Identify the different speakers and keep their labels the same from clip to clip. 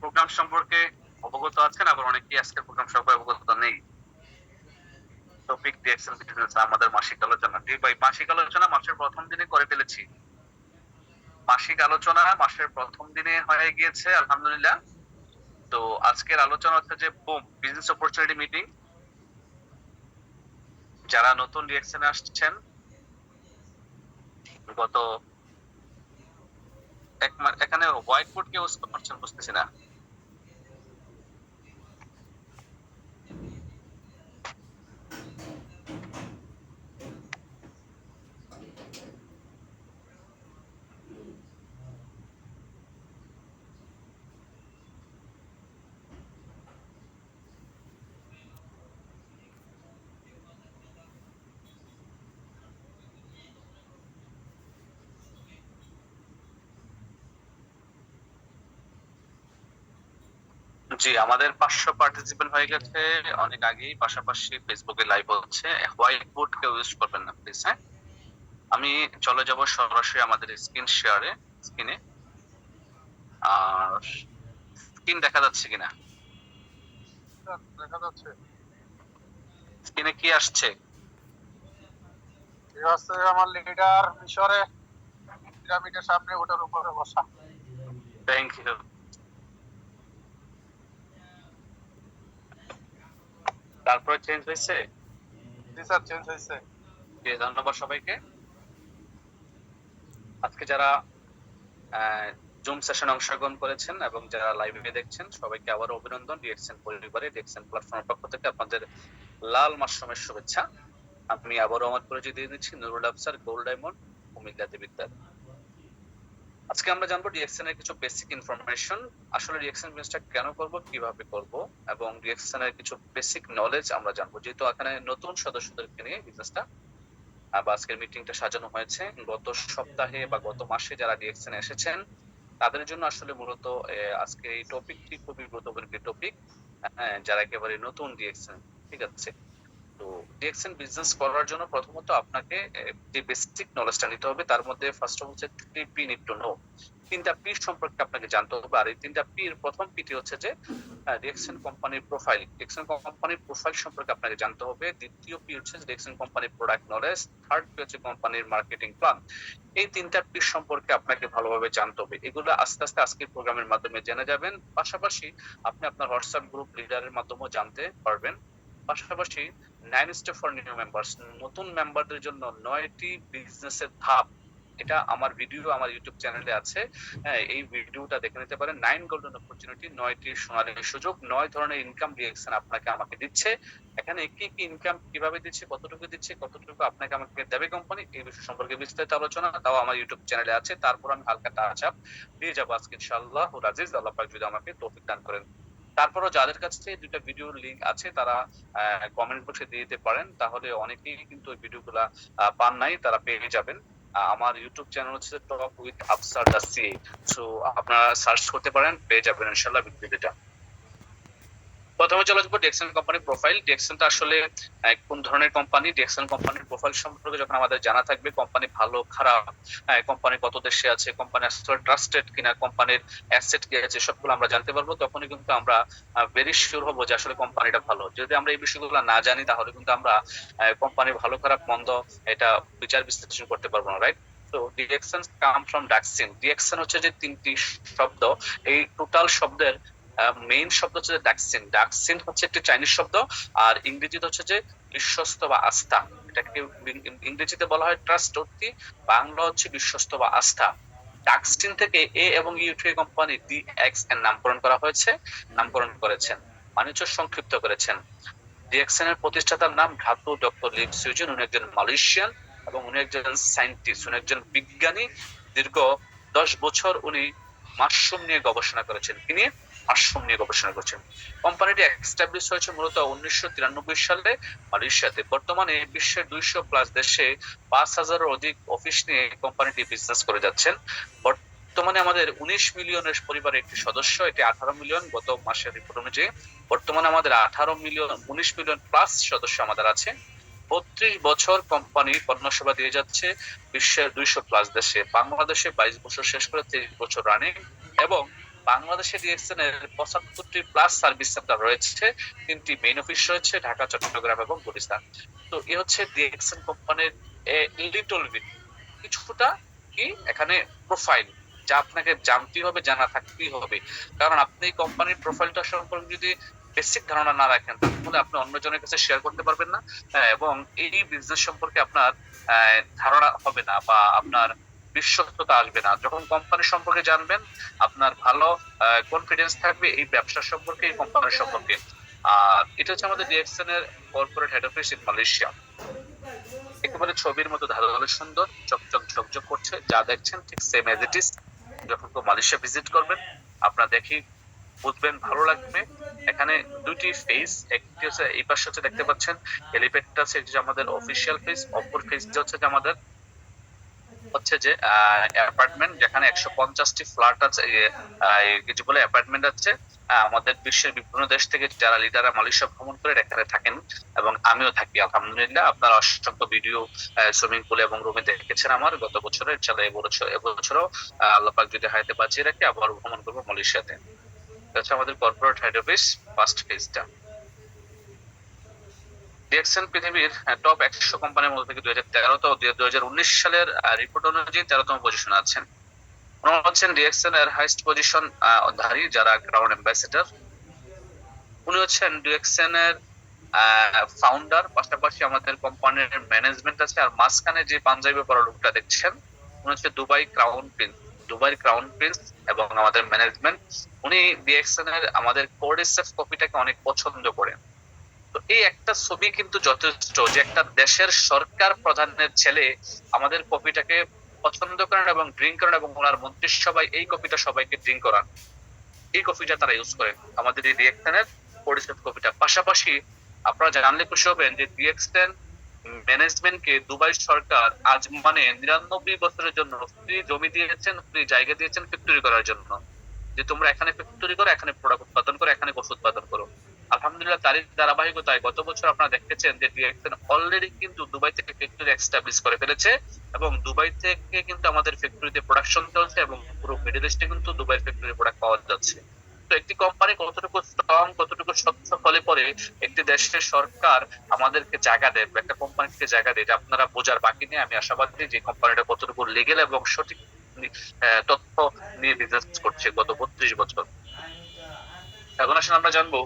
Speaker 1: Programme সম্পর্কে অবগত আছেন, আবার অনেকেই আজকের প্রোগ্রাম সম্পর্কে অবগত নেই। টপিক ডিএক্সএল বিজনেস আমাদের মাসিক আলোচনা। ভাই মাসিক আলোচনা মাসের প্রথম দিনে করে ফেলেছি। মাসিক আলোচনা মাসের প্রথম দিনে হয়ে গিয়েছে আলহামদুলিল্লাহ। তো আজকের আলোচনা হচ্ছে যে বুম বিজনেস অপরচুনিটি মিটিং। যারা নতুন ডিএক্সএল আসছেন, গত এক মাস এখানে হোয়াইট বোর্ড কে ইউজ করছেন বুঝতেছি না। জি, আমাদের 500 পার্টিসিপেন্ট হয়ে গেছে অনেক আগেই। পাশাপাশি ফেসবুকে লাইভ হচ্ছে। হোয়াইট বোর্ড কেউ ইউজ করবেন না প্লিজ। হ্যাঁ, আমি চলে যাব সরাসরি আমাদের স্ক্রিনে। আর স্ক্রিন দেখা যাচ্ছে কিনা?
Speaker 2: দেখা যাচ্ছে।
Speaker 1: স্ক্রিনে কি আসছে?
Speaker 2: আমার লিডার মিশরে পিরামিডের সামনে ওটার উপরে বসা।
Speaker 1: Thank you. তারপরে চেঞ্জ হয়েছে?
Speaker 2: জি স্যার, চেঞ্জ হয়েছে।
Speaker 1: ধন্যবাদ সবাইকে। আজকে যারা জুম সেশনে অংশগ্রহণ করেছেন এবং যারা লাইভে দেখছেন, সবাইকে আবার অভিনন্দন। ডিএক্সএন পরিবারে ডিএক্সএন প্ল্যাটফর্মের পক্ষ থেকে আপনাদের লাল মাশরুমের শুভেচ্ছা। আমি আবারও আমার পরিচয় দিয়ে দিচ্ছি, নুরুল আফসার, গোল্ড ডায়মন্ড, কুমিল্লা দেবিদ্যার। আজকে আমরা জানবো ডিএক্সএন এর কিছু বেসিক ইনফরমেশন। আসলে ডিএক্সএন বিজনেসটা কেন করব, কিভাবে করব, এবং ডিএক্সএন এর কিছু বেসিক নলেজ আমরা জানবো। যেহেতু এখানে নতুন সদস্যদেরকে নিয়ে বিজনেসটা বা আজকের মিটিংটা সাজানো হয়েছে। গত সপ্তাহে বা গত মাসে যারা ডিএক্সএন এসেছেন তাদের জন্য আসলে মূলত আজকে এই টপিকটি খুবই গুরুত্বপূর্ণ একটি টপিক। যারা একেবারে নতুন ডিএক্সএন, ঠিক আছে। তো ডিএক্সএন বিজনেস করার জন্য প্রথমত আপনাকে যে বেসিক নলেজটা নিতে হবে, তার মধ্যে ফার্স্ট অফ হচ্ছে 3 পি নিড টু নো। 3টা পি সম্পর্কে আপনাকে জানতে হবে। আর এই 3টা পি এর প্রথম পিটি হচ্ছে যে ডিএক্সএন কোম্পানির প্রোফাইল। ডিএক্সএন কোম্পানির প্রোফাইল সম্পর্কে আপনাকে জানতে হবে। দ্বিতীয় পি হচ্ছে ডিএক্সএন কোম্পানির প্রোডাক্ট নলেজ। থার্ড পি হচ্ছে কোম্পানির মার্কেটিং প্ল্যান। এই 3টা পি সম্পর্কে আপনাকে ভালোভাবে জানতে হবে। এগুলো আস্তে আস্তে আজকের প্রোগ্রামের মাধ্যমে জেনে যাবেন। পাশাপাশি আপনি আপনার হোয়াটসঅ্যাপ গ্রুপ লিডারের মাধ্যমেও জানতে পারবেন। পাশাপাশি 9 স্টেপ ফর নিউ মেম্বার্স, নতুন মেম্বারদের জন্য 9টি বিজনেসের ধাপ, এটা আমার ভিডিও আমার ইউটিউব চ্যানেলে আছে। এই ভিডিওটা দেখে নিতে পারেন। 9 গোল্ডেন অপরচুনিটি, 9টি সোনালী সুযোগ, 9 ধরনের ইনকাম ডিরেকশন আপনাকে আমাকে দিচ্ছে। এখানে কি কি ইনকাম কিভাবে দিচ্ছে, কতটুকু দিচ্ছে, কতটুকু আপনাকে আমাকে দেবে কোম্পানি, এই বিষয় সম্পর্কে বিস্তারিত আলোচনা তাও আমার ইউটিউব চ্যানেলে আছে। তারপর আমি হালকা টাচ আপ দিয়ে যাবো আজকে ইনশাআল্লাহ রাজিজ, আল্লাহ পাক যদি আমাকে তৌফিক দান করেন। তারপরও যাদের কাছে দুইটা ভিডিওর লিংক আছে তারা কমেন্ট বক্সে দিয়ে দিতে পারেন, তাহলে অনেকেই কিন্তু ওই ভিডিওগুলা পান নাই, তারা পেয়ে যাবেন। আমার ইউটিউব চ্যানেল হচ্ছে টক উইথ আফসার দা সি। সো আপনারা সার্চ করতে পারেন, পেয়ে যাবেন ইনশাআল্লাহ ভিডিওটা। প্রথমে চলে যাবো ডিএক্সএন কোম্পানির প্রোফাইল। ডিএক্সএনটা আসলে কোন ধরনের কোম্পানি, ডিএক্সএন কোম্পানির প্রোফাইল সম্পর্কে যখন আমাদের জানা থাকবে, কোম্পানি ভালো খারাপ, কোম্পানি কত দেশে আছে, কোম্পানি আসলে ট্রাস্টেড কিনা, কোম্পানির অ্যাসেট কি আছে, সবগুলো আমরা জানতে পারবো। তখনই কিন্তু আমরা ভেরি শিওর হবো যে আসলে কোম্পানিটা ভালো। যদি আমরা এই বিষয়গুলো না জানি তাহলে কিন্তু আমরা কোম্পানি ভালো খারাপ মন্দ এটা বিচার বিশ্লেষণ করতে পারবো না, রাইট? তো ডিএক্সএন কাম ফ্রম ডাকসিন। ডিএক্সএন হচ্ছে যে 3টি শব্দ। এই টোটাল শব্দের মেইন শব্দ হচ্ছে ডাকসিন। ডাকসিন হচ্ছে একটি চাইনিজ শব্দ, আর ইংরেজিতে হচ্ছে যে বিশ্বস্ত বা আস্থা। এটাকে ইংরেজিতে বলা হয় ট্রাস্ট অর্থী, বাংলা হচ্ছে বিশ্বস্ত বা আস্থা। ডাকসিন থেকে এ এবং ইউটিউব কোম্পানি ডিএক্স এর নামকরণ করা হয়েছে, নামকরণ করেছেন মানে হচ্ছে সংক্ষিপ্ত করেছেন। ডিএক্সএন এর প্রতিষ্ঠাতার নাম ধাতু ডক্টর লিম সুইজুন। উনি একজন মালয়েশিয়ান এবং উনি একজন সায়েন্টিস্ট, উনি একজন বিজ্ঞানী। দীর্ঘ 10 বছর উনি মাশরুম নিয়ে গবেষণা করেছেন। তিনি মাশরুম নিয়ে গবেষণা করছেন। কোম্পানিটি এস্টাবলিশ হয়েছে মূলত 1993 সালে মালয়েশিয়াতে। বর্তমানে বিশ্বের 200+ দেশে 5,000-এর অধিক অফিস নিয়ে কোম্পানিটি বিজনেস করে যাচ্ছেন। বর্তমানে আমাদের 19 মিলিয়নের পরিবারের একটি সদস্য, এটি 18 মিলিয়ন গত মাসের রিপোর্ট অনুযায়ী। বর্তমানে আমাদের 19 মিলিয়ন প্লাস সদস্য আমাদের আছে। 32 বছর কোম্পানি পণ্য সেবা দিয়ে যাচ্ছে বিশ্বের 200+ দেশে। বাংলাদেশে 22 বছর শেষ করে 23 বছর রানিং, এবং বাংলাদেশে ডিএক্সএন এর 75টি প্লাস সার্ভিস সেন্টার রয়েছে, 3টি মেইন অফিস রয়েছে ঢাকা, চট্টগ্রাম এবং গুলিস্তান। তো এ হচ্ছে ডিএক্সএন কোম্পানির লিটল বিট কিছুটা কি এখানে প্রোফাইল, যা আপনাকে জানতেই হবে, জানা থাকতেই হবে। কারণ আপনি কোম্পানির প্রোফাইলটা সম্পর্কে যদি বেসিক ধারণা না রাখেন, তাহলে আপনি অন্যজনের কাছে শেয়ার করতে পারবেন না, এবং এই বিজনেস সম্পর্কে আপনার ধারণা হবে না বা আপনার বিশ্বস্ততা আসবে না। যখন কোম্পানি সম্পর্কে জানবেন, আপনার ভালো কনফিডেন্স থাকবে এই ব্যবসা সম্পর্কে, এই কোম্পানির সম্পর্কে। আর এটা হচ্ছে আমাদের ডিএক্সএন এর corporate head office in Malaysia. একেবারে ছবির মতো ধারালো সুন্দর, চকচক ঝকঝক করছে, যা দেখছেন ঠিক সেম এজ ইট ইজ। যখন তো মালয়েশিয়া ভিজিট করবেন, আপনারা দেখি বুঝবেন, ভালো লাগবে। এখানে দুটি ফেস, একটি হচ্ছে এই পাশে হচ্ছে দেখতে পাচ্ছেন হেলিপ্যাডটা আছে, এটা আমাদের অফিসিয়াল ফেস। অপর ফেসটা হচ্ছে যে আমাদের হচ্ছে যে অ্যাপার্টমেন্ট, যেখানে 150টি ফ্ল্যাট আছে, কিছু বলে অ্যাপার্টমেন্ট আছে। আমাদের বিশ্বের বিভিন্ন দেশ থেকে যারা লিডাররা মালয়েশিয়া ভ্রমণ করে এখানে থাকেন, এবং আমিও থাকি আলহামদুলিল্লাহ। আপনারা অসংখ্য ভিডিও সুইমিং পুল এবং রুমে দেখেছেন আমার গত বছরে। ইনশাআল্লাহ এবছরও আল্লাহ পাক যদি হায়াতে বাঁচিয়ে রাখে, আবার ভ্রমণ করবো মালয়েশিয়াতে। এটা হচ্ছে আমাদের কর্পোরেট হেড অফিস ফার্স্ট ফেজটা। ডিএক্সএন পৃথিবীর টপ 100 কোম্পানির মধ্যে থেকে 2019 সালের রিপোর্ট অনুযায়ী 13তম পজিশনে আছেন। ওনারা হচ্ছেন ডিএক্সএন এর হাইস্ট পজিশন ধারী, যারা ক্রাউন অ্যাম্বাসেডর। উনি হচ্ছেন ডিএক্সএন এর ফাউন্ডার, পাশাপাশি আমাদের কোম্পানির ম্যানেজমেন্ট আছে। আর মাঝখানে যে পাঞ্জাবি পরা লোকটা দেখছেন, উনি হচ্ছে দুবাইয়ের ক্রাউন প্রিন্স এবং আমাদের ম্যানেজমেন্ট। উনি ডিএক্সএন এর আমাদের কোর্ডিসেফ কফিটাকে অনেক পছন্দ করেন। তো এই একটা ছবি কিন্তু যথেষ্ট যে একটা দেশের সরকার প্রধানের ছেলে আমাদের কফিটাকে পছন্দ করেন এবং ড্রিঙ্ক করেন, এবং ওনার মন্ত্রিসভায় এই কফিটা সবাইকে ড্রিঙ্ক করান। এই কফিটা তারা ইউজ করেন, আমাদের এই ডিএক্সএন এর কোর্ডিসেফ কফিটা। পাশাপাশি আপনারা জানলে খুশি হবেন যে ডিএক্সএন ম্যানেজমেন্টকে দুবাই সরকার আজ 99 বছরের জন্য ফ্রি জমি দিয়েছেন, ফ্রি জায়গা দিয়েছেন ফ্যাক্টরি করার জন্য, যে তোমরা এখানে ফ্যাক্টরি করো, এখানে প্রোডাক্ট উৎপাদন করো, এখানে ওষুধ উৎপাদন করো। আলহামদুলিল্লাহ, তারই ধারাবাহিকতায় গত বছর আপনারা দেখতেছেন যে ডিএক্সএন অলরেডি কিন্তু দুবাই থেকে ফ্যাক্টরি এস্টাবলিশ করে ফেলেছে, এবং দুবাই থেকে কিন্তু আমাদের ফ্যাক্টরিতে প্রোডাকশন চলছে, এবং পুরো মিডল ইস্টে কিন্তু দুবাইয়ের ফ্যাক্টরি প্রোডাক্ট পাওয়া যাচ্ছে। তো একটি কোম্পানি কতটুকু স্ট্রং, কতটুকু স্বচ্ছ ফলে পরে একটি দেশের সরকার আমাদেরকে জায়গা দেয়, একটা কোম্পানিকে জায়গা দেয়, এটা আপনারা বোঝার বাকি নেই। আমি আশাবাদী যে কোম্পানিটা কতটুকু লিগেল এবং সঠিক তথ্য নিয়ে বিজনেস করছে গত 32 বছর। এখন আসলে আমরা জানবো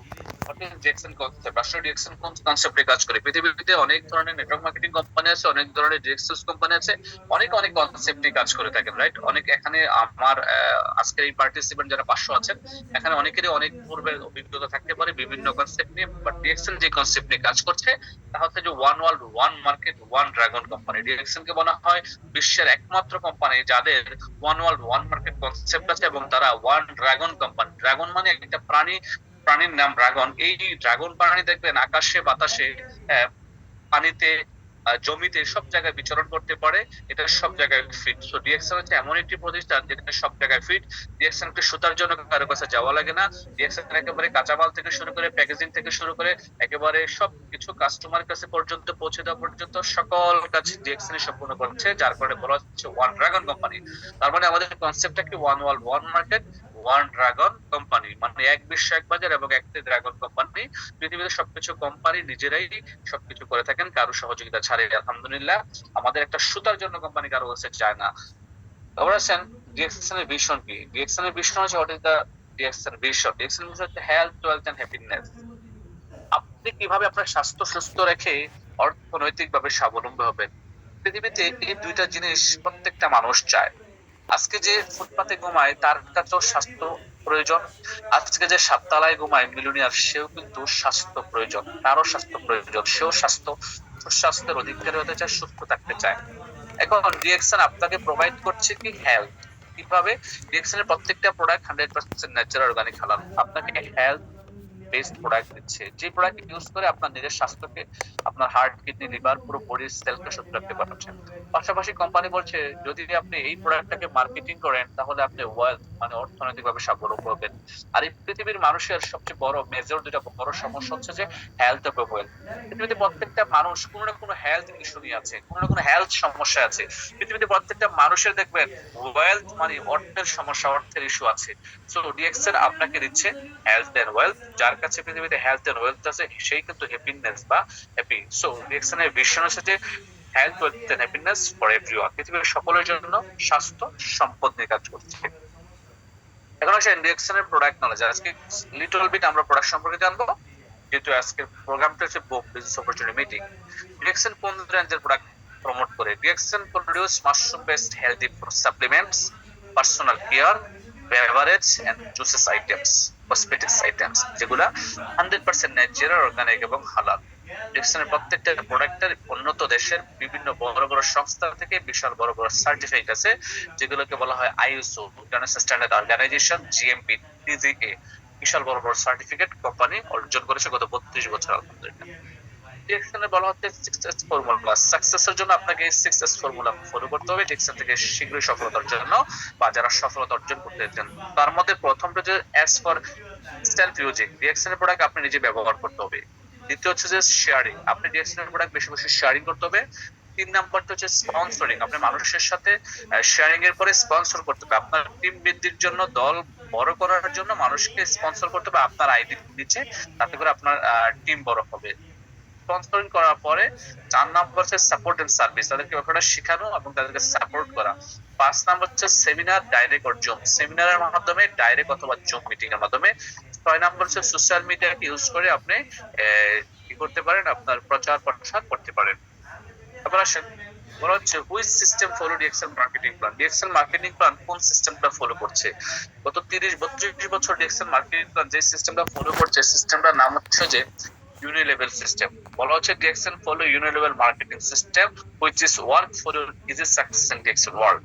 Speaker 1: ডিএক্সএন কনসেপ্ট, আসলে ডিএক্সএন কোন কনসেপ্টে কাজ করে। পৃথিবীতে অনেক ধরনের নেটওয়ার্ক মার্কেটিং কোম্পানি আছে, অনেক ধরনের ডিএক্সএস কোম্পানি আছে, অনেক কনসেপ্টে কাজ করে থাকেন, রাইট? অনেক এখানে আমার আজকের এই পার্টিসিপেন্ট যারা 500 আছেন, এখানে অনেকেরই অনেক পূর্বের অভিজ্ঞতা থাকতে পারে বিভিন্ন কনসেপ্ট নিয়ে। বাট ডিএক্সএন যে কনসেপ্ট নিয়ে কাজ করছে তা হচ্ছে যে one world, one market, one dragon company. DXN কে বলা হয় বিশ্বের একমাত্র কোম্পানি যাদের one world, one market concept আছে, এবং তারা ওয়ান ড্রাগন কোম্পানি। ড্রাগন মানে একটা প্রাণীর নাম ড্রাগন। এই ড্রাগন প্রাণী দেখবেন আকাশে, বাতাসে, পানিতে, জমিতে সব জায়গায় বিচরণ করতে পারে। এটা সব জায়গায় ফিট। সো ডিএক্সএন হচ্ছে এমন একটি প্রতিষ্ঠান যেখানে সব জায়গায় ফিট। ডিএক্সএন কে সুতার জন্য কারো কাছে যাওয়া লাগে না। ডিএক্সএন একেবারে কাঁচামাল থেকে শুরু করে, প্যাকেজিং থেকে শুরু করে, একেবারে সবকিছু কাস্টমার কাছে পর্যন্ত পৌঁছে দেওয়া পর্যন্ত সকল কাজ ডিএক্সএন সম্পূর্ণ করছে, যার কারণে বলা হচ্ছে ওয়ান ড্রাগন কোম্পানি। তার মানে আমাদের কনসেপ্টটা কি? One world, one market, one dragon company, মানে এক বিশ্ব, এক বাজার এবং একটি ড্রাগন কোম্পানি। পৃথিবীতে সবকিছু কোম্পানি নিজেরাই সবকিছু করে থাকেন, কারো সহযোগিতা ছাড়াই। আলহামদুলিল্লাহ, আমাদের একটা সুতার জন্য কোম্পানি কারো কাছে যায় না। আছেন ডিএক্সএন এর ভিশন কি? ডিএক্সএন এর ভিশন হচ্ছে what is the DXN vision? DXN vision হচ্ছে হেলথ, ওয়েলথ এন্ড হ্যাপিনেস। আপনি কিভাবে আপনার স্বাস্থ্য সুস্থ রেখে অর্থনৈতিকভাবে স্বাবলম্বী হবেন। পৃথিবীতে এই দুইটা জিনিস প্রত্যেকটা মানুষ চায়। আজকে যে ফুটপাতে ঘুমায় তার কাছেও স্বাস্থ্য প্রয়োজন, আজকে যে সাততলায় ঘুমায় মিলিয়নিয়ার, সেও কিন্তু স্বাস্থ্য প্রয়োজন, তারও স্বাস্থ্য প্রয়োজন, সেও সুস্বাস্থ্যের অধিকারী হতে চায়, সুস্থ থাকতে চায়। এখন ডিএক্সএন আপনাকে প্রোভাইড করছে কি? হেলথ। কিভাবে? ডিএক্সএন এর প্রত্যেকটা প্রোডাক্ট 100% ন্যাচারাল, অর্গানিক, হালাল। আপনাকে হেলথ বেস্ট প্রোডাক্ট দিচ্ছে, যে প্রোডাক্ট ইউজ করে আপনার নিজের স্বাস্থ্যকে, আপনার হার্ট, কিডনি, লিভার, পুরো বডির সেলকে সুস্থ রাখতে পারছেন। পাশাপাশি কোম্পানি বলছে যদি আপনি এই প্রোডাক্টটাকে মার্কেটিং করেন তাহলে আপনি ওয়েলথ মানে অর্থনৈতিকভাবে স্বাবলম্বী হবেন। আর এই পৃথিবীর মানুষের সবচেয়ে বড় মেজর দুটা বড় সমস্যা হচ্ছে যে হেলথ অফ ওয়েলথ। পৃথিবীতে প্রত্যেকটা মানুষ কোনো না কোনো হেলথ ইস্যু নিয়ে আছে, কোনো না কোনো হেলথ সমস্যা আছে। পৃথিবীতে প্রত্যেকটা মানুষের দেখবেন ওয়েলথ মানে অর্থের সমস্যা, অর্থের ইস্যু আছে। সো ডিএক্সএল আপনাকে দিচ্ছে হেলথ এন্ড ওয়েলথ। যার কাছে পৃথিবীতে হেলথ এন্ড ওয়েলথ আছে সেই কিন্তু হ্যাপিনেস বা হ্যাপি। সো ডিএক্সএল এর ভিশন হচ্ছে যে health, wealth and happiness for everyone. পৃথিবীর সকলের জন্য স্বাস্থ্য সম্পদ নিয়ে কাজ করছে। এখন আসে ডিএক্সএল এর প্রোডাক্ট নলেজ। আজকে লিটল বিট আমরা প্রোডাক্ট সম্পর্কে জানবো, যেহেতু আজকের প্রোগ্রামটা হচ্ছে বিজনেস অপরচুনিটি মিটিং। ডিএক্সএল কোন রেঞ্জের প্রোডাক্ট প্রমোট করে? DXL produce mushroom based healthy food supplements, personal care, beverage and juices items, cosmetics items, যেগুলা 100% ন্যাচারাল, অর্গানিক এবং হালাল। ডিএক্সএল প্রত্যেকটা প্রোডাক্টের উন্নত দেশের বিভিন্ন বড় বড় সংস্থা থেকে বিশাল বড় বড় সার্টিফিকেট আছে, যেগুলোকে বলা হয় ISO, international standard organization, GMP, TGA. বিশাল বড় বড় সার্টিফিকেট কোম্পানি অর্জন করেছে গত 32 বছর। আলহামদুলিল্লাহ। ডিএক্সএল বলা হচ্ছে 6S ফর্মুলা। সাকসেসের জন্য আপনাকে 6S ফর্মুলা ফলো করতে হবে ডিএক্সএল থেকে শীঘ্রই সফলতা অর্জন্য, বা যারা সফলতা অর্জন করতে চান। তার মধ্যে প্রথমটা যে S for self using, DXL এর প্রোডাক্ট আপনি নিজে ব্যবহার করতে হবে। দ্বিতীয় হচ্ছে যে শেয়ারিং, আপনি ডিএক্সএল এর প্রোডাক্ট বেশি বেশি শেয়ারিং করতে হবে। 3 নাম্বারটা হচ্ছে স্পন্সরিং, আপনি মানুষের সাথে শেয়ারিং এর পরে স্পন্সর করতে হবে। আপনার টিম বৃদ্ধির জন্য, দল বড় করার জন্য মানুষকে স্পন্সর করতে হবে আপনার আইডি নিচে, তাতে করে আপনার টিম বড় হবে। স্পন্সরিং করার পরে 4 নাম্বার হচ্ছে সাপোর্ট এন্ড সার্ভিস, তাদেরকে ব্যাপারটা শেখানো এবং তাদেরকে সাপোর্ট করা। 5 নাম্বার হচ্ছে সেমিনার, ডাইরেক্ট অর জুম, সেমিনারের মাধ্যমে, ডাইরেক্ট অথবা জুম মিটিং এর মাধ্যমে। 6 নাম্বার হচ্ছে সোশ্যাল মিডিয়াকে ইউজ করে আপনি কি করতে পারেন, আপনার প্রচার প্রসার করতে পারেন। এবার আসেন, বলা হচ্ছে which system follow DXL marketing plan. DXL marketing plan কোন সিস্টেমটা ফলো করছে? গত 30-32 বছর ডিএক্সএল মার্কেটিং প্ল্যান যে সিস্টেমটা ফলো করছে, সিস্টেমটার নাম হচ্ছে যে ইউনিলেভেল সিস্টেম। বলা হচ্ছে DXL follow unilevel marketing system which is work for your easy success in DXL world.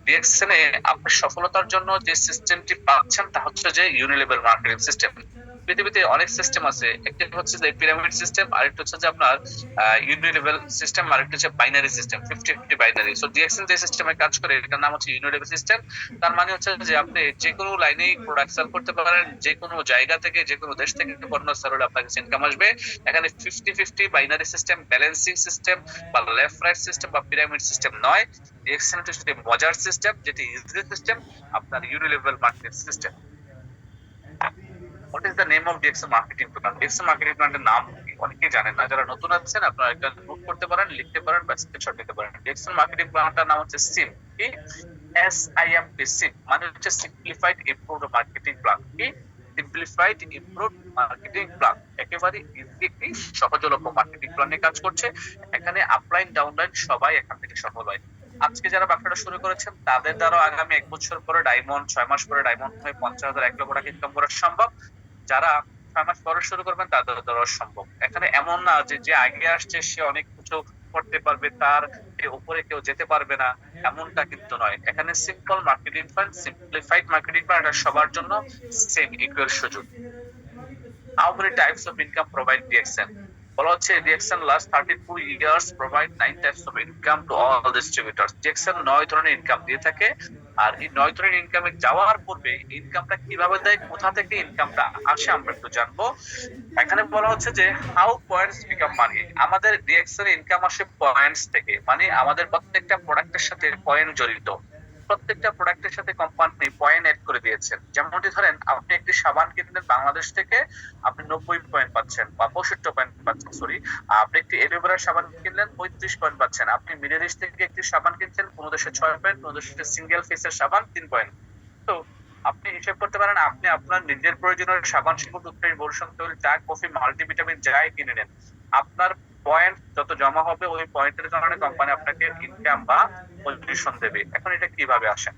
Speaker 1: DXL এ আপনি সফলতার জন্য যে সিস্টেমটি পাচ্ছেন তা হচ্ছে যে ইউনিলেভেল মার্কেটিং সিস্টেম। পৃথিবীতে অনেক সিস্টেম আছে, একটা হচ্ছে যে পিরামিড সিস্টেম, আরেকটা হচ্ছে যে আপনার ইউনিলেভেল সিস্টেম, আরেকটা হচ্ছে binary system, 50-50 binary. So DXL যে সিস্টেমে কাজ করে এটার নাম হচ্ছে ইউনিলেভেল সিস্টেম। তার মানে হচ্ছে যে আপনি যে কোনো লাইনে প্রোডাক্ট সেল করতে পারেন, যে কোনো জায়গা থেকে, যে কোনো দেশ থেকে পণ্য সেল হলে আপনার কাছে ইনকাম আসবে। এখানে 50-50 বাইনারি সিস্টেম, ব্যালেন্সিং সিস্টেম বা লেফট রাইট সিস্টেম বা পিরামিড সিস্টেম নয়। ডিএক্সএল হচ্ছে মজার সিস্টেম, যেটি ইজি সিস্টেম, আপনার unilevel marketing system. What is the name of DXL marketing plan? DXL marketing প্ল্যানের নাম অনেকেই জানেন না, যারা নতুন আছেন আপনারা একটা নোট করতে পারেন, লিখতে পারেন বা স্ক্রিনশট নিতে পারেন। ডিএক্সএল মার্কেটিং প্ল্যানটার নাম হচ্ছে সিম। কি? SIMP, সিম মানে হচ্ছে সিম্পলিফাইড ইমপ্রুভড মার্কেটিং প্ল্যান। কি? Simplified improved marketing plan. একেবারে ইজি একটি সহজলভ্য মার্কেটিং প্ল্যান নিয়ে কাজ করছে। এখানে আপলাইন ডাউনলাইন সবাই এখান থেকে সফল হয়। আজকে যারা ব্যবসাটা শুরু করেছেন তাদের দ্বারা আগামী 1 বছর পরে ডায়মন্ড, 6 মাস পরে ডায়মন্ড হয়ে 50,000, 1 লক্ষ টাকা ইনকাম করা সম্ভব। যারা 6 মাস পরে শুরু করবেন তাদের দ্বারা সম্ভব। এখানে এমন না যে যে আগে আসছে সে অনেক কিছু করতে পারবে, তার উপরে কেউ যেতে পারবে না, এমনটা কিন্তু নয়। এখানে simple marketing plan, simplified marketing plan, এটা সবার জন্য সেম ইকুয়াল সুযোগ। How many types of income provide DXN? বলা হচ্ছে DXL last 32 years provide 9 types of income to all distributors. DXL 9 ধরনের ইনকাম দিয়ে থাকে। আর এই 9 ধরনের ইনকামে যাওয়ার পূর্বে ইনকামটা কিভাবে দেয়, কোথা থেকে ইনকামটা আসে আমরা একটু জানবো। এখানে বলা হচ্ছে যে হাউ পয়েন্টস বিকাম মানি। আমাদের ডিএক্সএল ইনকাম আসে পয়েন্টস থেকে, মানে আমাদের প্রত্যেকটা প্রোডাক্টের সাথে পয়েন্ট জড়িত। প্রত্যেকটা প্রোডাক্টের সাথে কোম্পানি পয়েন্ট এড করে দিয়েছেন। যেমনটি ধরেন আপনি একটি সাবান কিনলেন বাংলাদেশ থেকে, আপনি 90 পয়েন্ট পাচ্ছেন বা 65 পয়েন্ট পাচ্ছেন, সরি। আপনি একটি এলোভেরার সাবান কিনলেন, 35 পয়েন্ট পাচ্ছেন। আপনি মিডল ইস্ট থেকে একটি সাবান কিনছেন, কোনো দেশে 6 পয়েন্ট, কোনো দেশে সিঙ্গেল ফেসের সাবান 3 পয়েন্ট। তো আপনি হিসেব করতে পারেন, আপনি আপনার নিজের প্রয়োজনীয় সাবান, শ্যাম্পু, টুথপেস্ট, লোশন, তেল, চা, কফি, মাল্টিভিটামিন যাই কিনে নেন, আপনার পয়েন্ট যত জমা হবে ওই পয়েন্টের কারণে কোম্পানি আপনাকে ইনকাম বা পজিশন দেবে। এখন এটা কিভাবে আসে,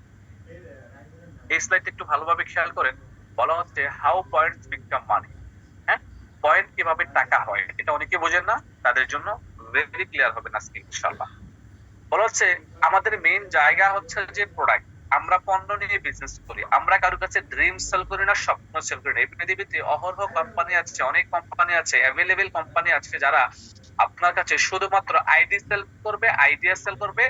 Speaker 1: এই স্লাইডটা একটু ভালোভাবে খেয়াল করেন। বলা হচ্ছে হাউ পয়েন্টস বিকাম মানি। হ্যাঁ, পয়েন্ট কিভাবে টাকা হয় এটা অনেকে বোঝেন না, তাদের জন্য ভেরি ক্লিয়ার হবে না আজকে ইনশাআল্লাহ। বলা হচ্ছে আমাদের মেইন জায়গা হচ্ছে যে প্রোডাক্ট। আমরা পণ্য নিয়ে বিজনেস করি, আমরা কারোর কাছে ড্রিম সেল করি না, স্বপ্ন সেল করি না। এই পৃথিবীতে অহরহ কোম্পানি আছে, অনেক কোম্পানি আছে, অ্যাভেলেবেল কোম্পানি আছে যারা আপনার কাছে শুধুমাত্র আইডি সেল করবে, আইডিয়া সেল করবে।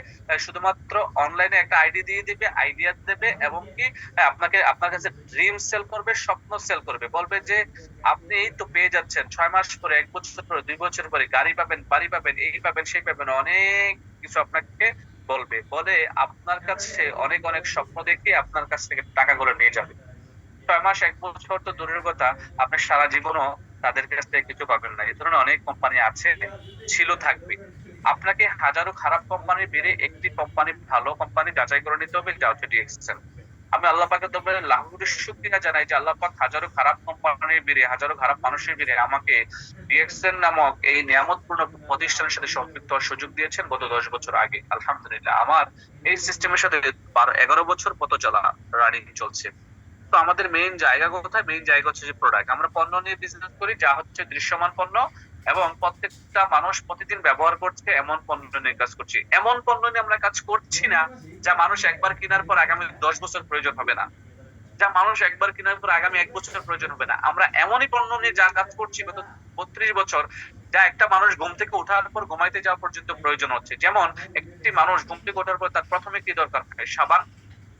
Speaker 1: শুধুমাত্র অনলাইনে একটা আইডি দিয়ে দিবে, আইডিয়া দেবে, এবং কি আপনাকে আপনার কাছে ড্রিম সেল করবে, স্বপ্ন সেল করবে। বলবে যে আপনি এই তো পেয়ে যাচ্ছেন 6 মাস পরে, 1 বছর পরে, 2 বছর পরে গাড়ি পাবেন, বাড়ি পাবেন, এই পাবেন, সেই পাবেন, অনেক কিছু আপনাকে বলবে। বলে আপনার কাছে অনেক অনেক স্বপ্ন দেখে আপনার কাছ থেকে টাকাগুলো নিয়ে যাবে। 6 মাস, 1 বছর তো দূরের কথা, আপনি সারা জীবনও তাদের কাছ থেকে কিছু পাবেন না। এই ধরনের অনেক কোম্পানি আছে, ছিল, থাকবে। আপনাকে হাজারো খারাপ কোম্পানির বেড়ে একটি কোম্পানি, ভালো কোম্পানি যাচাই করে নিতে হবে, যা হচ্ছে ডিএক্সএল। আমি আল্লাহ পাকের দরবারে লাখ কোটি শুকরিয়া জানাই যে আল্লাহ পাক হাজারো খারাপ কোম্পানির বেড়ে, হাজারো খারাপ মানুষের বেড়ে আমাকে ডিএক্সএল নামক এই নিয়ামতপূর্ণ প্রতিষ্ঠানের সাথে সম্পৃক্ত হওয়ার সুযোগ দিয়েছেন গত 10 বছর আগে। আলহামদুলিল্লাহ, আমার এই সিস্টেমের সাথে 11 বছর পথ চলা রানিং চলছে। তো আমাদের মেইন জায়গা কোথায়? মেইন জায়গা হচ্ছে যে প্রোডাক্ট। আমরা পণ্য নিয়ে বিজনেস করি, যা হচ্ছে দৃশ্যমান পণ্য, এবং প্রত্যেকটা মানুষ প্রতিদিন ব্যবহার করছে এমন পণ্য নিয়ে কাজ করছি। এমন পণ্য নিয়ে আমরা কাজ করছি না যা মানুষ একবার কেনার পর আগামী 10 বছর প্রয়োজন হবে না, যা মানুষ একবার কেনার পর আগামী 1 বছরের প্রয়োজন হবে না। আমরা এমনই পণ্য নিয়ে যা কাজ করছি গত 32 বছর, যা একটা মানুষ ঘুম থেকে ওঠার পর ঘুমাইতে যাওয়া পর্যন্ত প্রয়োজন হচ্ছে। যেমন একটি মানুষ ঘুম থেকে ওঠার পর তার প্রথমে কি দরকার হয়? সাবান,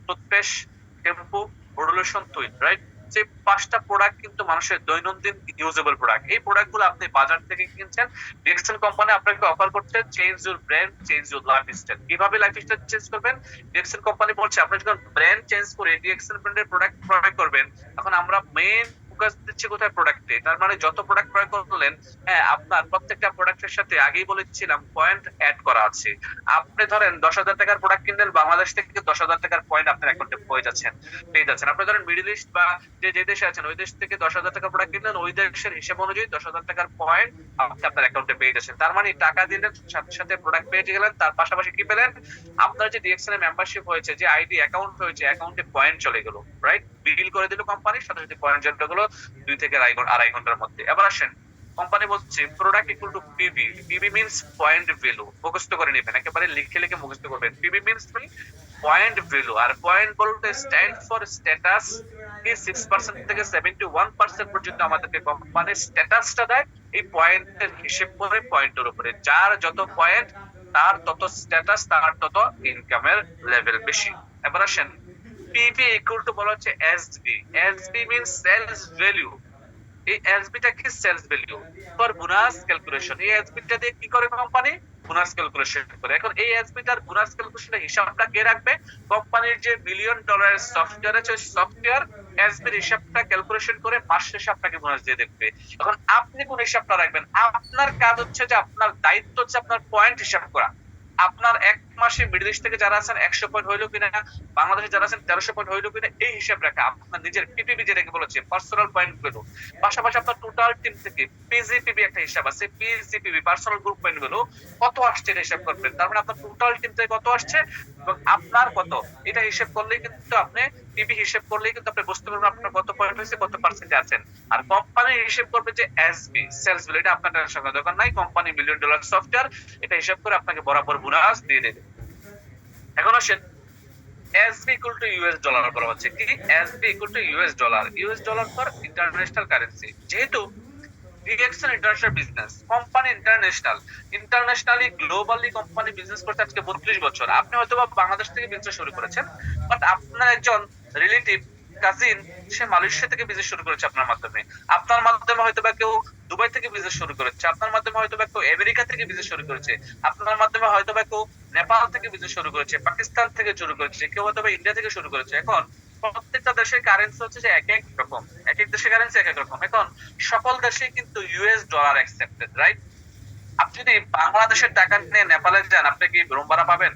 Speaker 1: toothpaste, shampoo, body lotion, towel, right? যে 5টা প্রোডাক্ট কিন্তু মানুষের দৈনন্দিন ইউজেবল প্রোডাক্ট। এই প্রোডাক্ট গুলো আপনি বাজার থেকে কিনছেন, ডিএক্সএল কোম্পানি আপনাকে অফার করছে change your brand, change your lifestyle. কিভাবে লাইফস্টাইল চেঞ্জ করবেন? ডিএক্সএল কোম্পানি বলছে আপনি যখন ব্র্যান্ড চেঞ্জ করে ডিএক্সএল ব্র্যান্ডের প্রোডাক্ট ক্রয় করবেন, এখন আমরা মেইন ফোকাস দিচ্ছি কোথায়? প্রোডাক্টে। তার মানে যত প্রোডাক্ট ক্রয় করলেন, হ্যাঁ, আপনার প্রত্যেকটা প্রোডাক্টের সাথে আগেই বলেছিলাম পয়েন্ট অ্যাড করা আছে। আপনি ধরেন 10,000 টাকার প্রোডাক্ট কিনলেন, বাংলাদেশ থেকে 10,000 টাকার পয়েন্ট আপনার অ্যাকাউন্টে পেয়ে যাচ্ছেন। আপনি ধরেন মিডল ইস্ট বা যে দেশে আছেন ওই দেশ থেকে 10,000 টাকা প্রোডাক্ট কিনলেন, ওই দেশের হিসেব অনুযায়ী 10,000 টাকার পয়েন্ট আপনি আপনার অ্যাকাউন্টে পেয়ে যাচ্ছেন। তার মানে টাকা দিলেন, সাথে সাথে প্রোডাক্ট পেয়ে গেলেন, তার পাশাপাশি কি পেলেন? আপনার যে ডিএক্সএল এর মেম্বারশিপ হয়েছে, যে আইডি অ্যাকাউন্ট হয়েছে, অ্যাকাউন্টে পয়েন্ট চলে গেল, রাইট? বিল করে দিল কোম্পানির সাথে সাথে, পয়েন্ট চলে গেল 2 থেকে আড়াই ঘন্টার মধ্যে। এবার আসেন, কোম্পানি বলছে product equal to PB. PB means point value. মুখস্থ করে নেবেন, একেবারে লিখে লিখে মুখস্থ করবেন। PB means point value. আর পয়েন্ট বলতে স্ট্যান্ড ফর স্ট্যাটাস। এই 6% থেকে 71% পর্যন্ত আমাদেরকে কোম্পানির স্ট্যাটাসটা দেয় এই পয়েন্টের হিসেব করে, পয়েন্টের উপরে। যার যত পয়েন্ট তার তত স্ট্যাটাস, তার তত ইনকামের লেভেল বেশি। এবার আসেন, পিভি ইকুয়াল টু বলা হচ্ছে SB. SB means sales value. এই এসবিটা কি? Sales value for bonus calculation. এই এসবিটা দিয়ে কি করে কোম্পানি? বোনাস ক্যালকুলেশন করে। এখন এই এসবিটার বোনাস ক্যালকুলেশনের হিসাবটা কে রাখবে? কোম্পানির যে $1 বিলিয়ন সফটওয়্যার আছে, সফটওয়্যার এসবির হিসাবটা ক্যালকুলেশন করে মাস শেষে আপনাকে বোনাস দিয়ে দেবে। এখন আপনি কোন হিসাবটা রাখবেন? আপনার কাজ হচ্ছে যে, আপনার দায়িত্ব হচ্ছে আপনার পয়েন্ট হিসাব করা। আপনার 1 মাসে মিডল ইস্ট থেকে যারা আছেন 100 পয়েন্ট হইলো কিনা, বাংলাদেশে যারা আছেন 1300 পয়েন্ট হইলো কিনা, এই হিসাব রাখা। আপনার নিজের পিপিবি যেটাকে বলেছে, পার্সোনাল পয়েন্ট গুলো। পাশাপাশি আপনার টোটাল টিম থেকে পিজিপিবি একটা হিসাব আছে, পিজিপিবি পার্সোনাল গ্রুপ পয়েন্ট গুলো কত আসছে এটা হিসাব করবেন। তার মানে আপনার টোটাল টিম থেকে কত আসছে এবং আপনার কত, এটা হিসাব করলেই কিন্তু আপনি পিবি হিসাব করলেই কিন্তু আপনি বুঝতে পারবেন আপনার কত পয়েন্ট হয়েছে, কত পার্সেন্টে আছেন। আর কোম্পানি হিসাব করবে যে এসবি, সেলস ভ্যালু। এটা আপনার টেনশন করার দরকার নাই। কোম্পানি $1 বিলিয়ন সফটওয়্যার, এটা হিসাব করে আপনাকে বরাবর বোনাস দিয়ে দেবে। এখন আসেন, SB equal to US dollar বলা হচ্ছে কি? SB equal to US dollar. US dollar for international currency. যেহেতু DXL international business, company internationally globally company business করতে আজকে 32 বছর। আপনি হয়তো বা বাংলাদেশ থেকে বিজনেস শুরু করেছেন, বাট আপনার একজন রিলেটিভ, কাজিন, সে মালয়েশিয়া থেকে বিজনেস শুরু করেছে আপনার মাধ্যমে। আপনার মাধ্যমে হয়তো বা কেউ দুবাই থেকে বিজনেস শুরু করেছে, আপনার মাধ্যমে হয়তো বা কেউ আমেরিকা থেকে বিজনেস শুরু করেছে, আপনার মাধ্যমে হয়তো বা কেউ নেপাল থেকে বিজনেস শুরু করেছে, পাকিস্তান থেকে শুরু করেছে, কেউ হয়তো বা ইন্ডিয়া থেকে শুরু করেছে। এখন প্রত্যেকটা দেশের কারেন্সি হচ্ছে যে এক এক রকম, এক এক দেশের কারেন্সি এক এক রকম। এখন সকল দেশে কিন্তু ইউএস ডলার অ্যাকসেপ্টেড, রাইট? আপনি যদি বাংলাদেশের টাকা নিয়ে নেপালে যান, আপনি কি রুম ভাড়া পাবেন?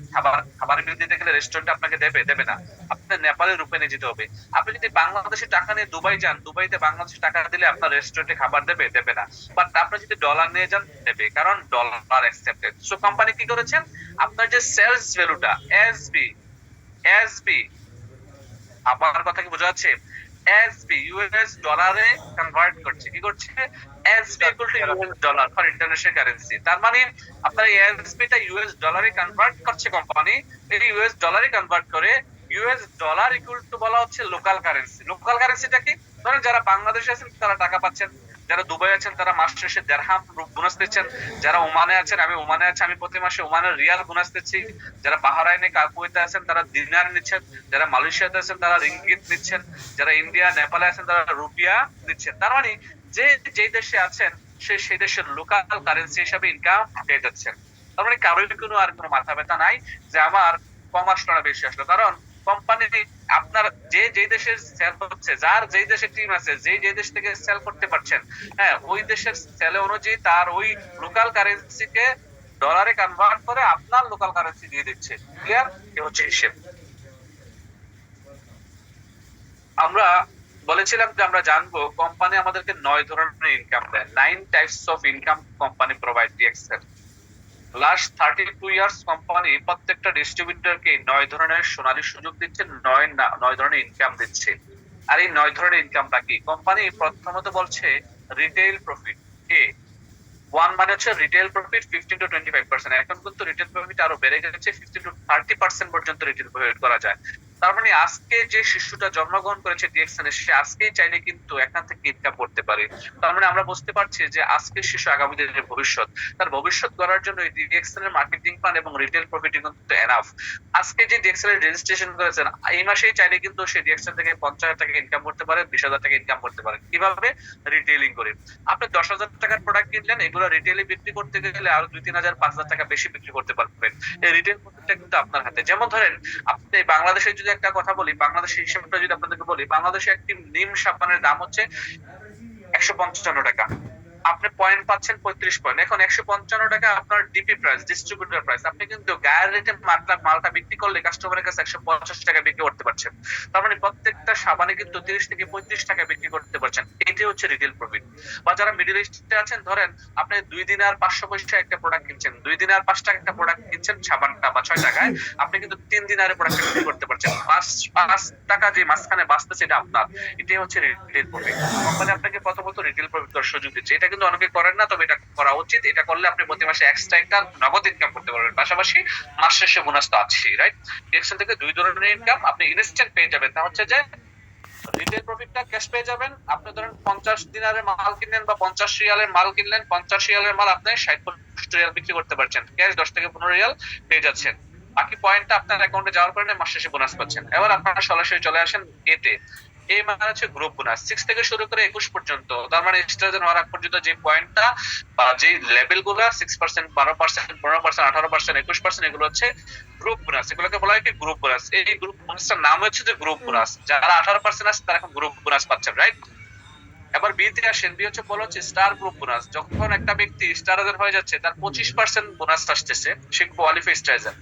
Speaker 1: খাবারের বিল দিতে গেলে রেস্টুরেন্টে আপনাকে দেবে না, আপনি নেপালের রুপে নিয়ে যেতে হবে। আপনি যদি বাংলাদেশের টাকা নিয়ে দুবাই যান, দুবাইতে বাংলাদেশের টাকা দিলে আপনার রেস্টুরেন্টে খাবার দেবে না। বাট আপনি যদি ডলার নিয়ে যান, দেবে, কারণ ডলার অ্যাকসেপ্টেড। সো কোম্পানি কি করেছেন? আপনার যে সেলস ভ্যালুটা এসবি, এসবি, আমার কথা কি বোঝা যাচ্ছে? এসবি ইউএস ডলারে কনভার্ট করছে। কি করছে? SB equal to US dollar for international currency. তার মানে আপনার এই এসবি টা ইউএস ডলারে কনভার্ট করছে কোম্পানি। এই ইউএস ডলারে কনভার্ট করে ইউএস ডলার ইকুয়াল টু বলা হচ্ছে লোকাল কারেন্সি। লোকাল কারেন্সিটা কি? ধরেন যারা বাংলাদেশে আছেন তারা টাকা পাচ্ছেন, যারা দুবাই আছেন তারা মাস শেষে দিরহাম বোনাস দিচ্ছেন, যারা ওমানে আছেন, আমি ওমানে আছি, আমি প্রতি মাসে ওমানের রিয়াল বোনাস দিচ্ছি, যারা বাহরাইনে কুয়েতে আছেন তারা দিনার নিচ্ছেন, যারা মালয়েশিয়াতে আছেন তারা রিঙ্গিত নিচ্ছেন, যারা ইন্ডিয়া নেপালে আছেন তারা রুপিয়া নিচ্ছেন। তার মানে যে যেই দেশে আছেন সেই দেশের লোকাল কারেন্সি হিসাবে ইনকাম পেয়ে যাচ্ছেন। তার মানে কারোর কোনো আর কোনো মাথা ব্যথা নাই যে আমার কম আসলো না বেশি আসলো, কারণ কোম্পানি আপনার যে যেই দেশের সেল হচ্ছে, যার যেই দেশের টিম আছে, যে দেশ থেকে সেল করতে পারছেন, হ্যাঁ ওই দেশের সেল অনুযায়ী তার ওই লোকাল কারেন্সিকে ডলারে কনভার্ট করে আপনার লোকাল কারেন্সি দিয়ে দিচ্ছে। ক্লিয়ার? এ হচ্ছে হিসেব। আমরা বলেছিলাম যে আমরা জানবো কোম্পানি আমাদেরকে 9 ধরনের ইনকাম দেয়, 9 types of income company provide DXL. Last 32 years company প্রত্যেকটা ডিস্ট্রিবিউটরকে 9 ধরনের সোনালী সুযোগ দিচ্ছে, 9 ধরনের ইনকাম দিচ্ছে। আর এই 9 ধরনের ইনকামটা কি? কোম্পানি প্রথমত বলছে রিটেইল প্রফিট। এ ওয়ান মানে হচ্ছে রিটেল প্রফিট 15 to 25%। এখন কিন্তু রিটেল প্রফিট আরো বেড়ে গেছে, 15 to 30% পর্যন্ত রিটেল প্রফিট করা যায়। তার মানে আজকে যে শিশুটা জন্মগ্রহণ করেছে ডিএক্সএন এ, সে আজকেই চাইলে কিন্তু এখান থেকে ইনকাম করতে পারে। তার মানে আমরা বুঝতে পারছি যে আজকের শিশু আগামী দিনের ভবিষ্যৎ। তার ভবিষ্যৎ গড়ার জন্য এই ডিএক্সএন এর মার্কেটিং প্ল্যান এবং রিটেল প্রফিট কিন্তু এনাফ। আজকে যে ডিএক্সএন এর রেজিস্ট্রেশন করেছেন, এই মাসেই চাইলে কিন্তু সে ডিএক্সএন থেকে 50,000 টাকা ইনকাম করতে পারে, 20,000 টাকা ইনকাম করতে পারে। কিভাবে? রিটেইলিং করে। আপনি 10,000 টাকার প্রোডাক্ট কিনলেন, এগুলো রিটেইলে বিক্রি করতে গেলে আরো 2-3,000 5,000 টাকা বেশি বিক্রি করতে পারবেন। এই রিটেল প্রফিটটা কিন্তু আপনার হাতে। যেমন ধরেন আপনি বাংলাদেশে যদি একটা কথা বলি, বাংলাদেশের হিসাবটা যদি আপনাদেরকে বলি, বাংলাদেশে একটি নিম সাবানের দাম হচ্ছে 155 টাকা। আপনি পয়েন্ট পাচ্ছেন 35 পয়েন্ট। এখন 155 টাকা আপনার ডিপি প্রাইস, ডিস্ট্রিবিউটর প্রাইস। আপনি কিন্তু গায়ের রেটে মালটা বিক্রি করলে কাস্টমারের কাছে 150 টাকা বিক্রি করতে পারছেন। তার মানে প্রত্যেকটা সাবানে কিন্তু 30 থেকে 35 টাকা বিক্রি করতে পারছেন। এটাই হচ্ছে রিটেল প্রফিট। বা যারা মিডল ইস্টে আছেন, ধরেন আপনি 2 দিনে আর 500 পয়সা একটা প্রোডাক্ট কিনছেন, 2 দিনে আর 5 টাকা একটা প্রোডাক্ট কিনছেন সাবানটা বা 6 টাকায়, আপনি কিন্তু 3 দিনে আর প্রোডাক্ট বিক্রি করতে পারছেন। 5 টাকা যে মাঝখানে বাঁচতেছে এটা আপনার। এটাই হচ্ছে রিটেল প্রফিট। কোম্পানি আপনাকে প্রথমত রিটেল প্রফিট করার সুযোগ দিচ্ছে। এটা কিন্তু অনেকে করেন না, তবে এটা করা উচিত। এটা করলে আপনি প্রতি মাসে এক্সট্রা একটা নগদ ইনকাম করতে পারবেন, পাশাপাশি মাস শেষে বোনাস তো আছেই, রাইট? ডিএক্সএল থেকে 2 ধরনের ইনকাম আপনি ইনস্ট্যান্ট পেয়ে যাবেন। তা হচ্ছে যে রিটেল প্রফিটটা ক্যাশ পেয়ে যাবেন। আপনি ধরেন 50 দিনারের মাল কিনলেন বা 50 রিয়ালের মাল কিনলেন, 50 রিয়ালের মাল আপনি 60 রিয়াল বিক্রি করতে পারছেন। ক্যাশ 10 থেকে 15 রিয়াল পেয়ে যাচ্ছেন। বাকি পয়েন্টটা আপনার অ্যাকাউন্টে যাওয়ার কারণে মাস শেষে বোনাস পাচ্ছেন। এবার আপনারা সরাসরি চলে আসেন এতে। এই মানে হচ্ছে গ্রুপ বোনাস, 6 থেকে শুরু করে 21 পর্যন্ত। তার মানে স্টারজন হওয়ার আগ পর্যন্ত যে পয়েন্টটা বা যে লেভেল গুলা 6%, 12%, 15%, 18%, 21%, এগুলো হচ্ছে গ্রুপ বোনাস। এগুলোকে বলা হয় কি গ্রুপ বোনাস। এই গ্রুপ বোনাসটার নাম হচ্ছে যে গ্রুপ বোনাস। যারা 18% আছে তারা এখন গ্রুপ বোনাস পাচ্ছেন, রাইট? এবার বিতে আসেন। বি হচ্ছে বলা হচ্ছে স্টার গ্রুপ বোনাস। যখন একটা ব্যক্তি স্টারাইজার হয়ে যাচ্ছে, তার 25% বোনাস আসতেছে, সে কোয়ালিফাই স্টারাইজার।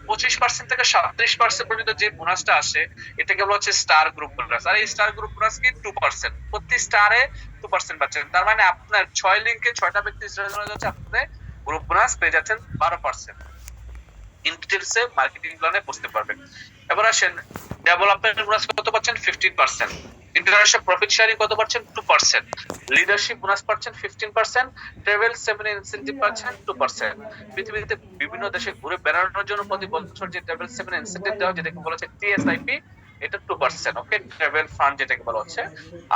Speaker 1: 25% থেকে 37% পর্যন্ত যে বোনাসটা আসে, এটাকে বলা হচ্ছে স্টার গ্রুপ বোনাস। আর এই স্টার গ্রুপ বোনাস কি 2%, প্রতি স্টারে 2% পাচ্ছেন। তার মানে আপনার 6 লিঙ্কে 6টা ব্যক্তি স্টারাইজার হয়ে যাচ্ছে, আপনি গ্রুপ বোনাস পেয়ে যাচ্ছেন 12%। ইন ডিটেইলসে মার্কেটিং প্ল্যানে বুঝতে পারবেন। এবার আসেন ডেভেলপমেন্ট বোনাস কত পাচ্ছেন? 15%। ইন্টারন্যাশনাল প্রফিট শেয়ারিং কত পাচ্ছেন? 2%। লিডারশিপ বোনাস পাচ্ছেন 15%। ট্রাভেল সেমিনার ইনসেনটিভ পাচ্ছেন 2%। পৃথিবীতে বিভিন্ন দেশে ঘুরে বেড়ানোর জন্য প্রতি বছর যে ট্রাভেল সেমিনার ইনসেনটিভ দেওয়া হয়, যেটাকে বলা হচ্ছে টিএসআইপি, এটা 2%। ওকে, ট্রাভেল ফান্ড যেটাকে বলা হচ্ছে।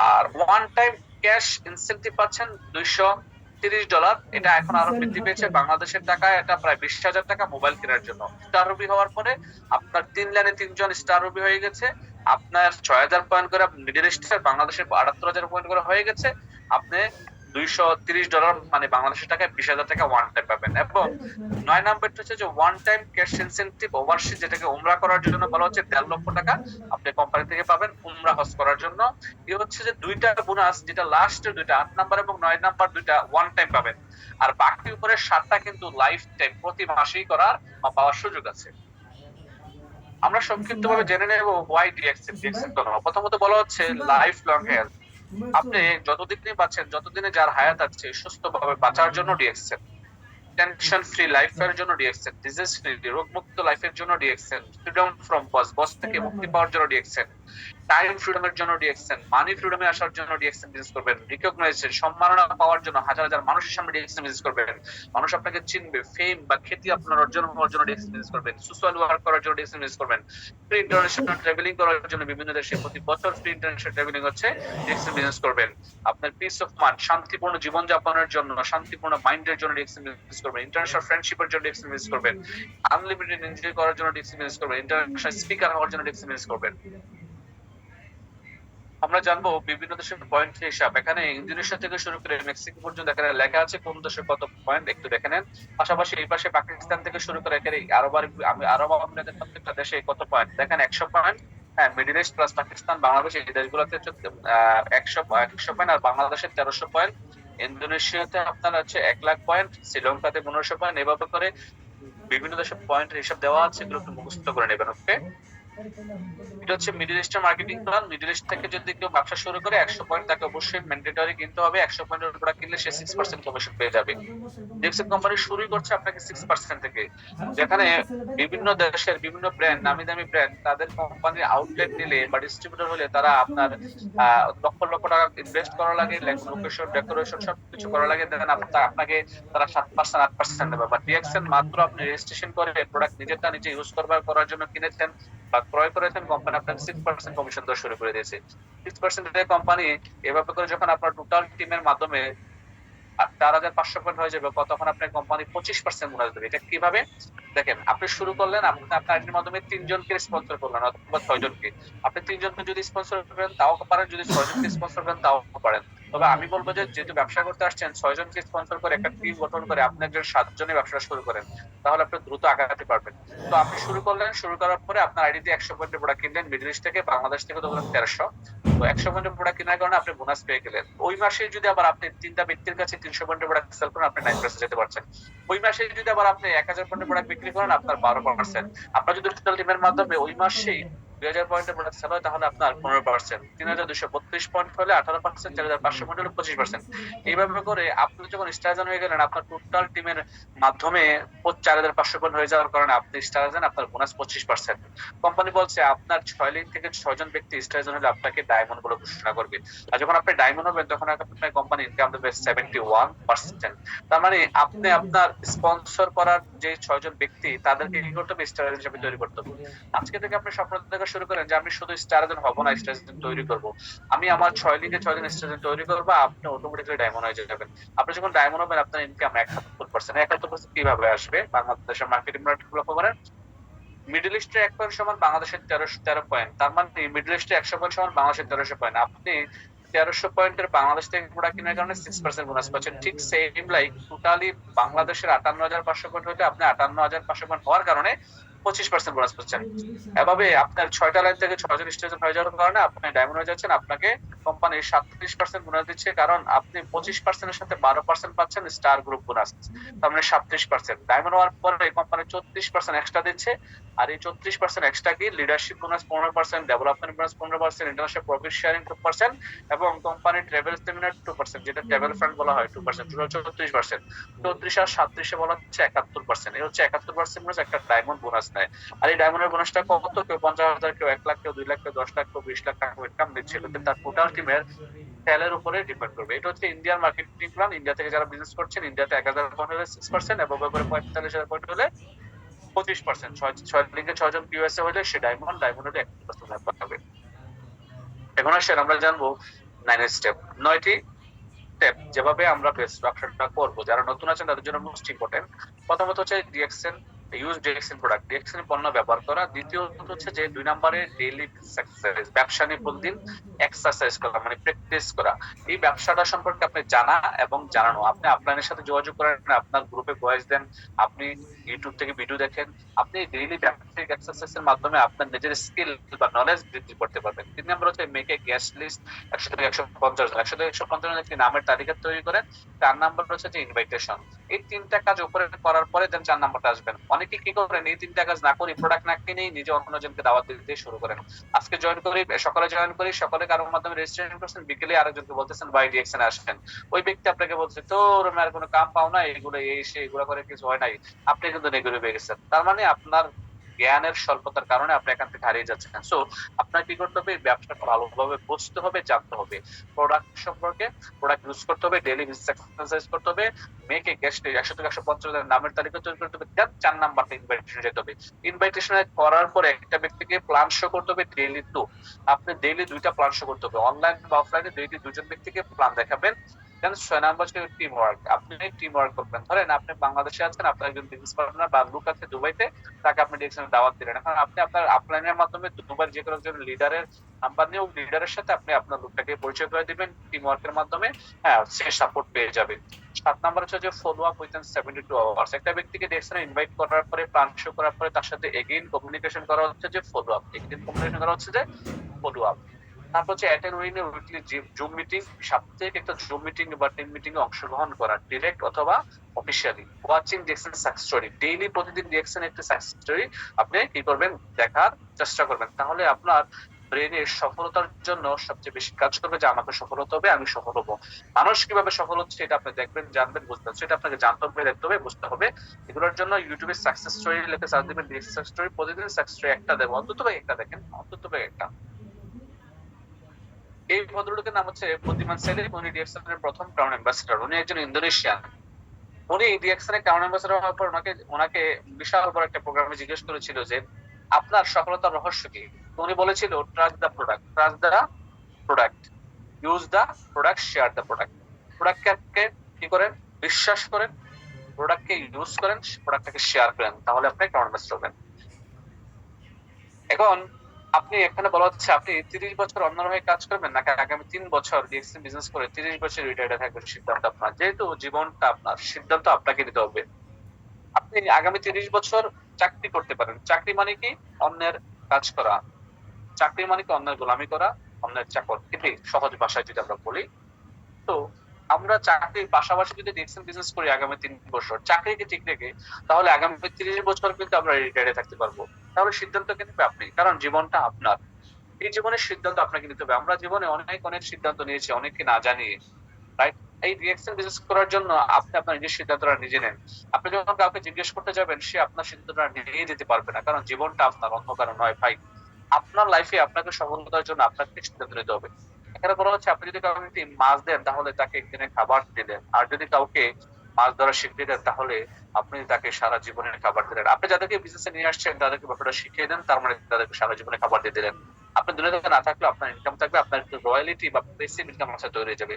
Speaker 1: আর ওয়ান টাইম ক্যাশ ইনসেনটিভ পাচ্ছেন $230। এটা এখন আরো বৃদ্ধি পেয়েছে। বাংলাদেশের টাকায় এটা প্রায় 20,000 টাকা মোবাইল কেনার জন্য। স্টার রবি হওয়ার পরে আপনার 3 লাইনে 3 জন স্টার রবি হয়ে গেছে। আপনার 6,000 পয়েন্ট করে মিডল ইস্টের, বাংলাদেশের 78,000 পয়েন্ট করে হয়ে গেছে। আপনি $230 মানে বাংলাদেশের টাকায় 20,000 টাকা ওয়ান টাইম পাবেন। এবং 9 নাম্বারটা হচ্ছে যে one time cash incentive overseas, যেটাকে উমরা করার জন্য বলা হচ্ছে 1.5 লক্ষ টাকা আপনি কোম্পানি থেকে পাবেন উমরা হজ করার জন্য। এই হচ্ছে যে 2টা বোনাস, যেটা লাস্টের 2টা 8 নাম্বার এবং 9 নাম্বার 2টা ওয়ান টাইম পাবেন। আর বাকি উপরে 7টা কিন্তু লাইফ টাইম প্রতি মাসেই করার বা পাওয়ার সুযোগ আছে। আমরা সংক্ষিপ্তভাবে জেনে নেব ওয়াই ডিএক্সএল কেন। প্রথমত বলা হচ্ছে লাইফ লং হেলথ। আপনি যতদিনই বাঁচেন, যতদিনে যার হায়াত আছে, সুস্থভাবে বাঁচার জন্য ডিএক্সএল। টেনশন ফ্রি লাইফের জন্য ডিএক্সএল। ডিজিজ ফ্রি রোগ মুক্ত লাইফের জন্য ডিএক্সএল। ফ্রিডম ফ্রম বস থেকে মুক্তি পাওয়ার জন্য ডিএক্সএল। টাইম ফ্রিডমের জন্য ডিএক্সএন, মানি ফ্রিডমে আসার জন্য ডিএক্সএন বিজনেস করবেন, রিকগনাইজেশন সম্মাননা পাওয়ার জন্য হাজার হাজার মানুষের সামনে ডিএক্সএন বিজনেস করবেন, মানুষ আপনাকে চিনবে, ফেম বা খ্যাতি আপনার অর্জন হওয়ার জন্য ডিএক্সএন বিজনেস করবেন, সোশ্যাল ওয়ার্ক করার জন্য ডিএক্সএন বিজনেস করবেন, ফ্রি ইন্টারন্যাশনাল ট্রাভেলিং করার জন্য বিভিন্ন দেশে প্রতি বছর ফ্রি ইন্টারন্যাশনাল ট্রাভেলিং হচ্ছে, ডিএক্সএন বিজনেস করবেন, আপনার পিস অফ মাইন্ড শান্তিপূর্ণ জীবনযাপনের জন্য, শান্তিপূর্ণ মাইন্ডের জন্য ডিএক্সএন বিজনেস করবেন, ইন্টারন্যাশনাল ফ্রেন্ডশিপের জন্য ডিএক্সএন বিজনেস করবেন, আনলিমিটেড এনজয় করার জন্য ডিএক্সএন বিজনেস করবেন, ইন্টারন্যাশনাল স্পিকার হওয়ার জন্য ডিএক্সএন বিজনেস করবেন। আমরা জানবো বিভিন্ন দেশের পয়েন্ট হিসাব, এখানে ইন্দোনেশিয়া থেকে শুরু করে মেক্সিকো পর্যন্ত এখানে লেখা আছে কোন দেশে কত পয়েন্ট, একটু দেখে নেন। পাশাপাশি এই পাশে পাকিস্তান থেকে শুরু করে এখানে আরব আমিরাতের প্রত্যেকটা দেশে কত পয়েন্ট দেখেন, 100 পয়েন্ট। হ্যাঁ, middle east plus Pakistan Bangladesh এই দেশগুলোতে 100 পয়েন্ট, আর বাংলাদেশের 1300 পয়েন্ট, ইন্দোনেশিয়াতে আপনার হচ্ছে 1,00,000 পয়েন্ট, শ্রীলঙ্কাতে 1500 পয়েন্ট, এভাবে করে বিভিন্ন দেশের পয়েন্ট হিসাব দেওয়া আছে, এগুলো একটু মুখস্থ করে নেবেন। ওকে, এটা হচ্ছে মিডল ইস্টের মার্কেটিং প্ল্যান। মিডল ইস্ট থেকে যদি কেউ ব্যবসা শুরু করে 100 পয়েন্ট তাকে অবশ্যই ম্যান্ডেটরি কিনতে হবে, 100 পয়েন্টের প্রোডাক্ট কিনলে সে 6% কমিশন পেয়ে যাবে। ডিএক্সএন কোম্পানি শুরুই করছে আপনাকে 6% থেকে, যেখানে বিভিন্ন দেশের বিভিন্ন ব্র্যান্ড, নামি দামি ব্র্যান্ড, তাদের কোম্পানির আউটলেট নিলে বা ডিস্ট্রিবিউটর হলে তারা আপনার লক্ষ লক্ষ টাকা ইনভেস্ট করা লাগে, লোকেশন ডেকোরেশন সবকিছু করা লাগে, দেন আপনাকে তারা 7% 8% দেবে। বা ডিএক্সএন মাত্র আপনি রেজিস্ট্রেশন করে প্রোডাক্ট নিজেরটা নিজে ইউজ করার জন্য কিনেছেন বা ক্রয় করেছেন, কোম্পানি আপনাকে 6% কমিশন দেওয়া শুরু করে দিয়েছে। 6% কোম্পানি এভাবে করে যখন আপনার টোটাল টিমের মাধ্যমে 4,500 পয়েন্ট হয়ে যাবে, তখন আপনার কোম্পানি 25% বোনাস দেবে। এটা কিভাবে দেখেন, আপনি শুরু করলেন, আপনি আপনার আইডির মাধ্যমে 3 জনকে স্পন্সর করলেন অথবা 6 জনকে, আপনি 3 জনকে যদি স্পন্সর করেন তাও পারেন, যদি 6 জনকে স্পন্সর করেন তাও পারেন। তবে আমি বলবো যে যেহেতু ব্যবসা করতে আসছেন, 6 জনকে স্পন্সর করে একটা টিম গঠন করে আপনি একজন 7 জনের ব্যবসা শুরু করেন, তাহলে আপনি দ্রুত আগাতে পারবেন। তো আপনি শুরু করলেন, শুরু করার পরে আপনার আইডিতে 100 পয়েন্টের প্রোডাক্ট কিনলেন, মিডল ইস্ট থেকে, বাংলাদেশ থেকে তো 1300, তো 100 পয়েন্টের প্রোডাক্ট কেনার কারণে আপনি বোনাস পেয়ে গেলেন। ওই মাসে যদি আবার আপনি 3টা ব্যক্তির কাছে 300 পয়েন্টের প্রোডাক্ট সেল করেন, আপনি 9% যেতে পারছেন। ওই মাসে যদি আবার আপনি 1000 পয়েন্টের প্রোডাক্ট বিক্রি করেন, আপনার 12%। আপনার যদি টোটাল টিমের মাধ্যমে ওই মাসেই 2000 পয়েন্টের প্রোডাক্ট সেল হয়, তাহলে আপনার 15%, 3232 পয়েন্ট হলে 18%, 4500 পয়েন্ট হলে 25%। এইভাবে করে আপনি যখন স্টারজন হয়ে গেলেন, আপনার টোটাল টিমের মাধ্যমে 4500 পয়েন্ট হয়ে যাওয়ার কারণে আপনি স্টারজন, আপনার বোনাস 25%। কোম্পানি বলছে আপনার 6 লিঙ্ক থেকে 6 জন ব্যক্তি স্টারজন হলে আপনাকে ডায়মন্ড বলে ঘোষণা করবে, আর যখন আপনি ডায়মন্ড হবেন তখন আপনার কোম্পানি ইনকাম দেবে 71%। তার মানে আপনি আপনার স্পন্সর করার যে 6 জন ব্যক্তি তাদেরকে কি করতে হবে, স্টারজন হিসেবে তৈরি করতে হবে। আজকে থেকে আপনি স্বপ্ন দেখা শুরু করেন যে আমি শুধু স্টারজন হব না, স্টারজন তৈরি করব, আমি আমার 6 লিগে 6 জন স্টারজন তৈরি করবো, আপনি অটোমেটিক্যালি ডায়মন্ড হয়ে যাবেন। আপনি যখন ডায়মন্ড হবেন আপনার ইনকাম 71%। 71% কিভাবে আসবে? বাংলাদেশের মার্কেটিং লক্ষ্য করেন, মিডল ইস্টের 1 পয়েন্ট সমান বাংলাদেশের 13 পয়েন্ট, তার মানে মিডল ইস্টে 100 পয়েন্ট সমান বাংলাদেশের 1300 পয়েন্ট। আপনি 1300 পয়েন্টের বাংলাদেশ থেকে প্রোডাক্ট কেনার কারণে 6% বোনাস পাচ্ছেন। ঠিক সেম লাইক টোটালি বাংলাদেশের 58,500 পয়েন্ট হইলে আপনি 58,500 পয়েন্ট হওয়ার কারণে 25% বোনাস পাচ্ছেন। এভাবে আপনার 6টা লাইন থেকে 6 জন স্টেশন হয়ে যাওয়ার কারণে আপনি ডায়মন্ড হয়ে যাচ্ছেন। আপনাকে কোম্পানি 37% বোনাস দিচ্ছে, কারণ আপনি 25% এর সাথে 12% পাচ্ছেন স্টার গ্রুপ বোনাস, তার মানে 37%। ডায়মন্ড হওয়ার পরে কোম্পানি 34% এক্সট্রা দিচ্ছে, আর এই 34% এক্সট্রা কি leadership bonus 15%, development bonus 15%, international profit sharing 2%, এবং কোম্পানি ট্রাভেল সেমিনার 2%, যেটা ট্রাভেল ফান্ড বলা হয় 2%, টোটাল 34%। 34 আর 37 বলা হচ্ছে 71%। এই হচ্ছে 71% বোনাস একটা ডায়মন্ড বোনাস নেয়। আর এই ডায়মন্ডের বোনাসটা কত? কেউ 50,000, কেউ 1 লাখ, কেউ 2 লাখ, কেউ 10 লাখ, কেউ 20 লাখ টাকা ইনকাম দিচ্ছিল, কিন্তু তার টোটাল টিমের সেলের উপরে ডিপেন্ড করবে। এটা হচ্ছে ইন্ডিয়ার মার্কেটিং প্ল্যান। ইন্ডিয়া থেকে যারা বিজনেস করছেন, ইন্ডিয়াতে 1000 পয়েন্ট হলে 6%, এবং 45,000 পয়েন্ট হলে 25%। 6 লিগে 6 জন ইউএসএ হলে সে ডায়মন্ড হলে 1% লাভ পাবে। এখন আসেন আমরা জানবো 9 স্টেপ, 9টি স্টেপ যেভাবে আমরা বেস্ট ব্যবসাটা করবো। যারা নতুন আছেন তাদের জন্য মোস্ট ইম্পর্টেন্ট। প্রথমত হচ্ছে DXN, use DXN product, DXN পণ্য ব্যবহার করা। দ্বিতীয়ত হচ্ছে যে 2 নম্বরে ডেইলি সাকসেস, ব্যবসা নিয়ে প্রতিদিন এক্সারসাইজ করা, মানে প্র্যাকটিস করা। এই ব্যবসাটা সম্পর্কে আপনি জানা এবং জানানো। আপনি আপলাইনের সাথে যোগাযোগ করেন, আপনার গ্রুপে ভয়েস দেন, আপনি ইউটিউব থেকে ভিডিও দেখেন, আপনি ডেইলি ব্যবসায়িক এক্সারসাইজের মাধ্যমে আপনার নিজের স্কিল বা নলেজ বৃদ্ধি করতে পারবেন। 3 নম্বর হচ্ছে মেক এ গেস্ট লিস্ট, 100 থেকে 150 জন, 100 থেকে 150 জন একটি নামের তালিকা তৈরি করেন। 4 নম্বর হচ্ছে যে ইনভাইটেশন। এই 3টা কাজ উপরে করার পরে দেন 4 নম্বরটা আসবেন। অনেকে কি করেন, এই 3টা কাজ না করে প্রোডাক্ট না কিনেই নিজে অন্যজনকে দাওয়াত দিতে শুরু করেন। আজকে জয়েন করি, সকালে জয়েন করি, সকালে কারোর মাধ্যমে রেজিস্ট্রেশন করছেন, বিকেলে আরেকজনকে বলতেছেন ভাই ডিএক্সএন আসেন। ওই ব্যক্তি আপনাকে বলছে তোর আর কোনো কাম পাও না, এগুলো এই সে এগুলো করে কিছু হয় নাই, আপনি কিন্তু নেগেটিভ হয়ে গেছেন। তার মানে আপনার জ্ঞানের স্বল্পতার কারণে আপনি এখান থেকে হারিয়ে যাচ্ছেন। সো আপনার কি করতে হবে, ব্যবসাটা ভালোভাবে বুঝতে হবে, জানতে হবে প্রোডাক্ট সম্পর্কে, প্রোডাক্ট ইউজ করতে হবে, ডেইলি বিজনেস এক্সারসাইজ করতে হবে, মেয়েকে গেস্ট 100 থেকে 150 জনের নামের তালিকা তৈরি করতে হবে, দেন 4 নাম্বারটা ইনভাইটেশন যেতে হবে। ইনভাইটেশন করার পরে একটা ব্যক্তিকে প্ল্যান শো করতে হবে ডেইলি 2। আপনি ডেইলি 2টা প্ল্যান শো করতে হবে, অনলাইন বা অফলাইনে ডেইলি 2জন ব্যক্তিকে প্ল্যান দেখাবেন। দেন 6 নাম্বার হচ্ছে টিম ওয়ার্ক। আপনি টিম ওয়ার্ক করবেন, ধরেন আপনি বাংলাদেশে আছেন, আপনার একজন বিজনেস পার্টনার বা লোক আছে দুবাইতে, তাকে আপনি ডিরেকশনে দাওয়াত দিলেন। এখন আপনি আপনার আপলাইনের মাধ্যমে দুবার যে কোনো একজন লিডারের নাম্বার নিয়ে লিডারের সাথে আপনি আপনার লোকটাকে পরিচয় করে দিবেন টিম ওয়ার্কের মাধ্যমে। হ্যাঁ, সে সাপোর্ট পেয়ে যাবে। 7 নাম্বার হচ্ছে যে ফলো আপ উইথিন 72 আওয়ার্স। একটা ব্যক্তিকে ডিরেকশনে ইনভাইট করার পরে, প্ল্যান শো করার পরে তার সাথে এগেইন কমিউনিকেশন করা হচ্ছে যে ফলো আপ, এগেইন কমিউনিকেশন করা হচ্ছে যে ফলো আপ। তারপর হচ্ছে অ্যাটেন্ড উইকলি জুম মিটিং, সাপ্তাহিক একটা জুম মিটিং বা টিম মিটিং এ অংশগ্রহণ করা, ডিরেক্ট অথবা officially. Watching DXN success story, daily প্রতিদিন ডিএক্সএন একটা সাকসেস স্টোরি আপনি কি করবেন, দেখার চেষ্টা করবেন। তাহলে আপনার ব্রেনের সফলতার জন্য সবচেয়ে বেশি কাজ করবে যে আমাকে সফল হতে হবে, আমি সফল হবো। মানুষ কিভাবে সফল হচ্ছে এটা আপনি দেখবেন, জানবেন, বুঝবেন, সেটা আপনাকে জানতে হবে, দেখতে হবে, বুঝতে হবে। এগুলোর জন্য ইউটিউবে সাকসেস স্টোরি লিখে সার্চ দিবেন, ডিএক্সএন সাকসেস স্টোরি, প্রতিদিন সাকসেস স্টোরি একটা দেবো, অন্তত একটা দেখেন, অন্তত একটা। এই ভদ্রলোকের নাম হচ্ছে বুদ্ধিমান সেলিম, উনি ডিএক্সএন এর প্রথম ক্রাউন অ্যাম্বাসেডর, উনি একজন ইন্দোনেশিয়ান। উনি ডিএক্সএন এর ক্রাউন অ্যাম্বাসেডর হওয়ার পর ওনাকে বিশাল বড় একটা প্রোগ্রামে জিজ্ঞেস করেছিল যে আপনার সফলতার রহস্য কি। তো উনি বলেছিল trust the product, trust the product, use the product, share the product. প্রোডাক্টকে কি করেন, বিশ্বাস করেন, প্রোডাক্টকে ইউজ করেন, প্রোডাক্টটাকে শেয়ার করেন, তাহলে আপনি ক্রাউন অ্যাম্বাসেডর হবেন। এখন আপনি এখানে বলা হচ্ছে আপনি 30 বছর অন্যের হয়ে কাজ করবেন নাকি আগামী 3 বছর ডিএক্সএন বিজনেস করে 30 বছর রিটায়ার্ডে থাকবেন, সিদ্ধান্ত আপনার। যেহেতু জীবনটা আপনার, সিদ্ধান্ত আপনাকে নিতে হবে। আপনি আগামী 30 বছর চাকরি করতে পারেন। চাকরি মানে কি, অন্যের কাজ করা। চাকরি মানে কি, অন্যের গোলামি করা, অন্যের চাকর, এটি সহজ ভাষায় যদি আমরা বলি। তো আমরা চাকরির পাশাপাশি যদি ডিএক্সএন বিজনেস করি আগামী 3 বছর, চাকরিকে ঠিক রেখে, তাহলে আগামী 30 বছর কিন্তু আমরা রিটায়ার্ডে থাকতে পারবো। তাহলে সিদ্ধান্ত কে নেবে, আপনি, কারণ জীবনটা আপনার। এই জীবনের সিদ্ধান্ত আপনাকে নিতে হবে। আমরা জীবনে অনেক অনেক সিদ্ধান্ত নিয়েছি, অনেককে না জানিয়ে, রাইট? এই ডিএক্সএন বিজনেস করার জন্য আপনি আপনার নিজের সিদ্ধান্তটা নিজে নেন। আপনি যখন কাউকে জিজ্ঞেস করতে যাবেন, সে আপনার সিদ্ধান্তটা নিয়ে যেতে পারবে না, কারণ জীবনটা আপনার, অন্য কারণ নয় ভাই। আপনার লাইফে আপনাকে সফলতার জন্য আপনাকে সিদ্ধান্ত নিতে হবে। এখানে বলা হচ্ছে আপনি যদি কাউকে মাছ দেন তাহলে তাকে একদিনের খাবার দিলেন, আর যদি কাউকে মাছ ধরা শিখিয়ে দেন তাহলে আপনি তাকে সারা জীবনের খাবার দিলেন। আপনি যাদেরকে বিজনেসে নিয়ে আসছেন তাদেরকে ব্যাপারটা শিখিয়ে দেন, তার মানে তাদেরকে সারা জীবনে খাবার দিয়ে দিলেন। আপনি দুনিয়াতে না থাকলে আপনার ইনকাম থাকবে, আপনার একটু রয়্যালিটি বা পেসিভ ইনকাম আছে তৈরি হয়ে যাবে।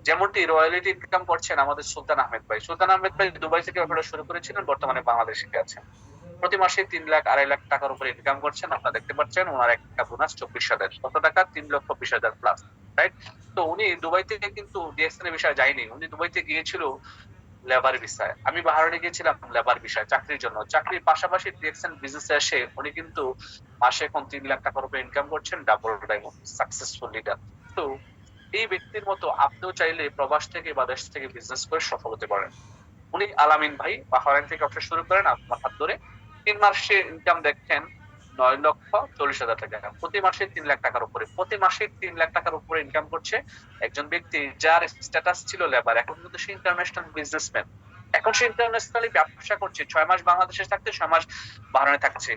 Speaker 1: যেমনটি রয়্যালিটি ইনকাম করছেন আমাদের সুলতান আহমেদ ভাই। সুলতান আহমেদ ভাই দুবাই থেকে ব্যাপারটা শুরু করেছিলেন, বর্তমানে বাংলাদেশে আছেন। প্রতি মাসে 3 লাখ 2.5 লাখ টাকার উপরে ইনকাম করছেন। আপনারা দেখতে পাচ্ছেন ওনার একটা বোনাস 24,000। কত টাকা? 3,20,000 প্লাস, রাইট? তো উনি দুবাই থেকে কিন্তু ডিএক্সএন এর বিষয়ে যায়নি, উনি দুবাইতে গিয়েছিল লেবার ভিসায়। আমি বাহারাইনে গিয়েছিলাম লেবার ভিসায় চাকরির জন্য। চাকরির পাশাপাশি ডিএক্সএন বিজনেসে এসে উনি কিন্তু মাসে এখন 3 লাখ টাকার উপরে ইনকাম করছেন, ডাবল ডায়মন্ড সাকসেসফুল লিডার। তো এই ব্যক্তির মতো আপনিও চাইলে প্রবাস থেকে বা দেশ থেকে বিজনেস করে সফল হতে পারেন। উনি আলামিন ভাই, বাহরাইন থেকে ব্যবসা শুরু করেন আপনার হাত ধরে। 3 মাসে ইনকাম দেখেন 9,40,000 টাকা, প্রতি মাসে 3 লাখ টাকার উপরে, প্রতি মাসে 3 লাখ টাকার উপরে ইনকাম করছে একজন ব্যক্তি যার স্ট্যাটাস ছিল লেবার, এখন কিন্তু সে ইন্টারন্যাশনাল বিজনেসম্যান। এখন সে ইন্টারন্যাশনালি ব্যবসা করছে, 6 মাস বাংলাদেশে থাকতে 6 মাস বাহরাইনে থাকছে।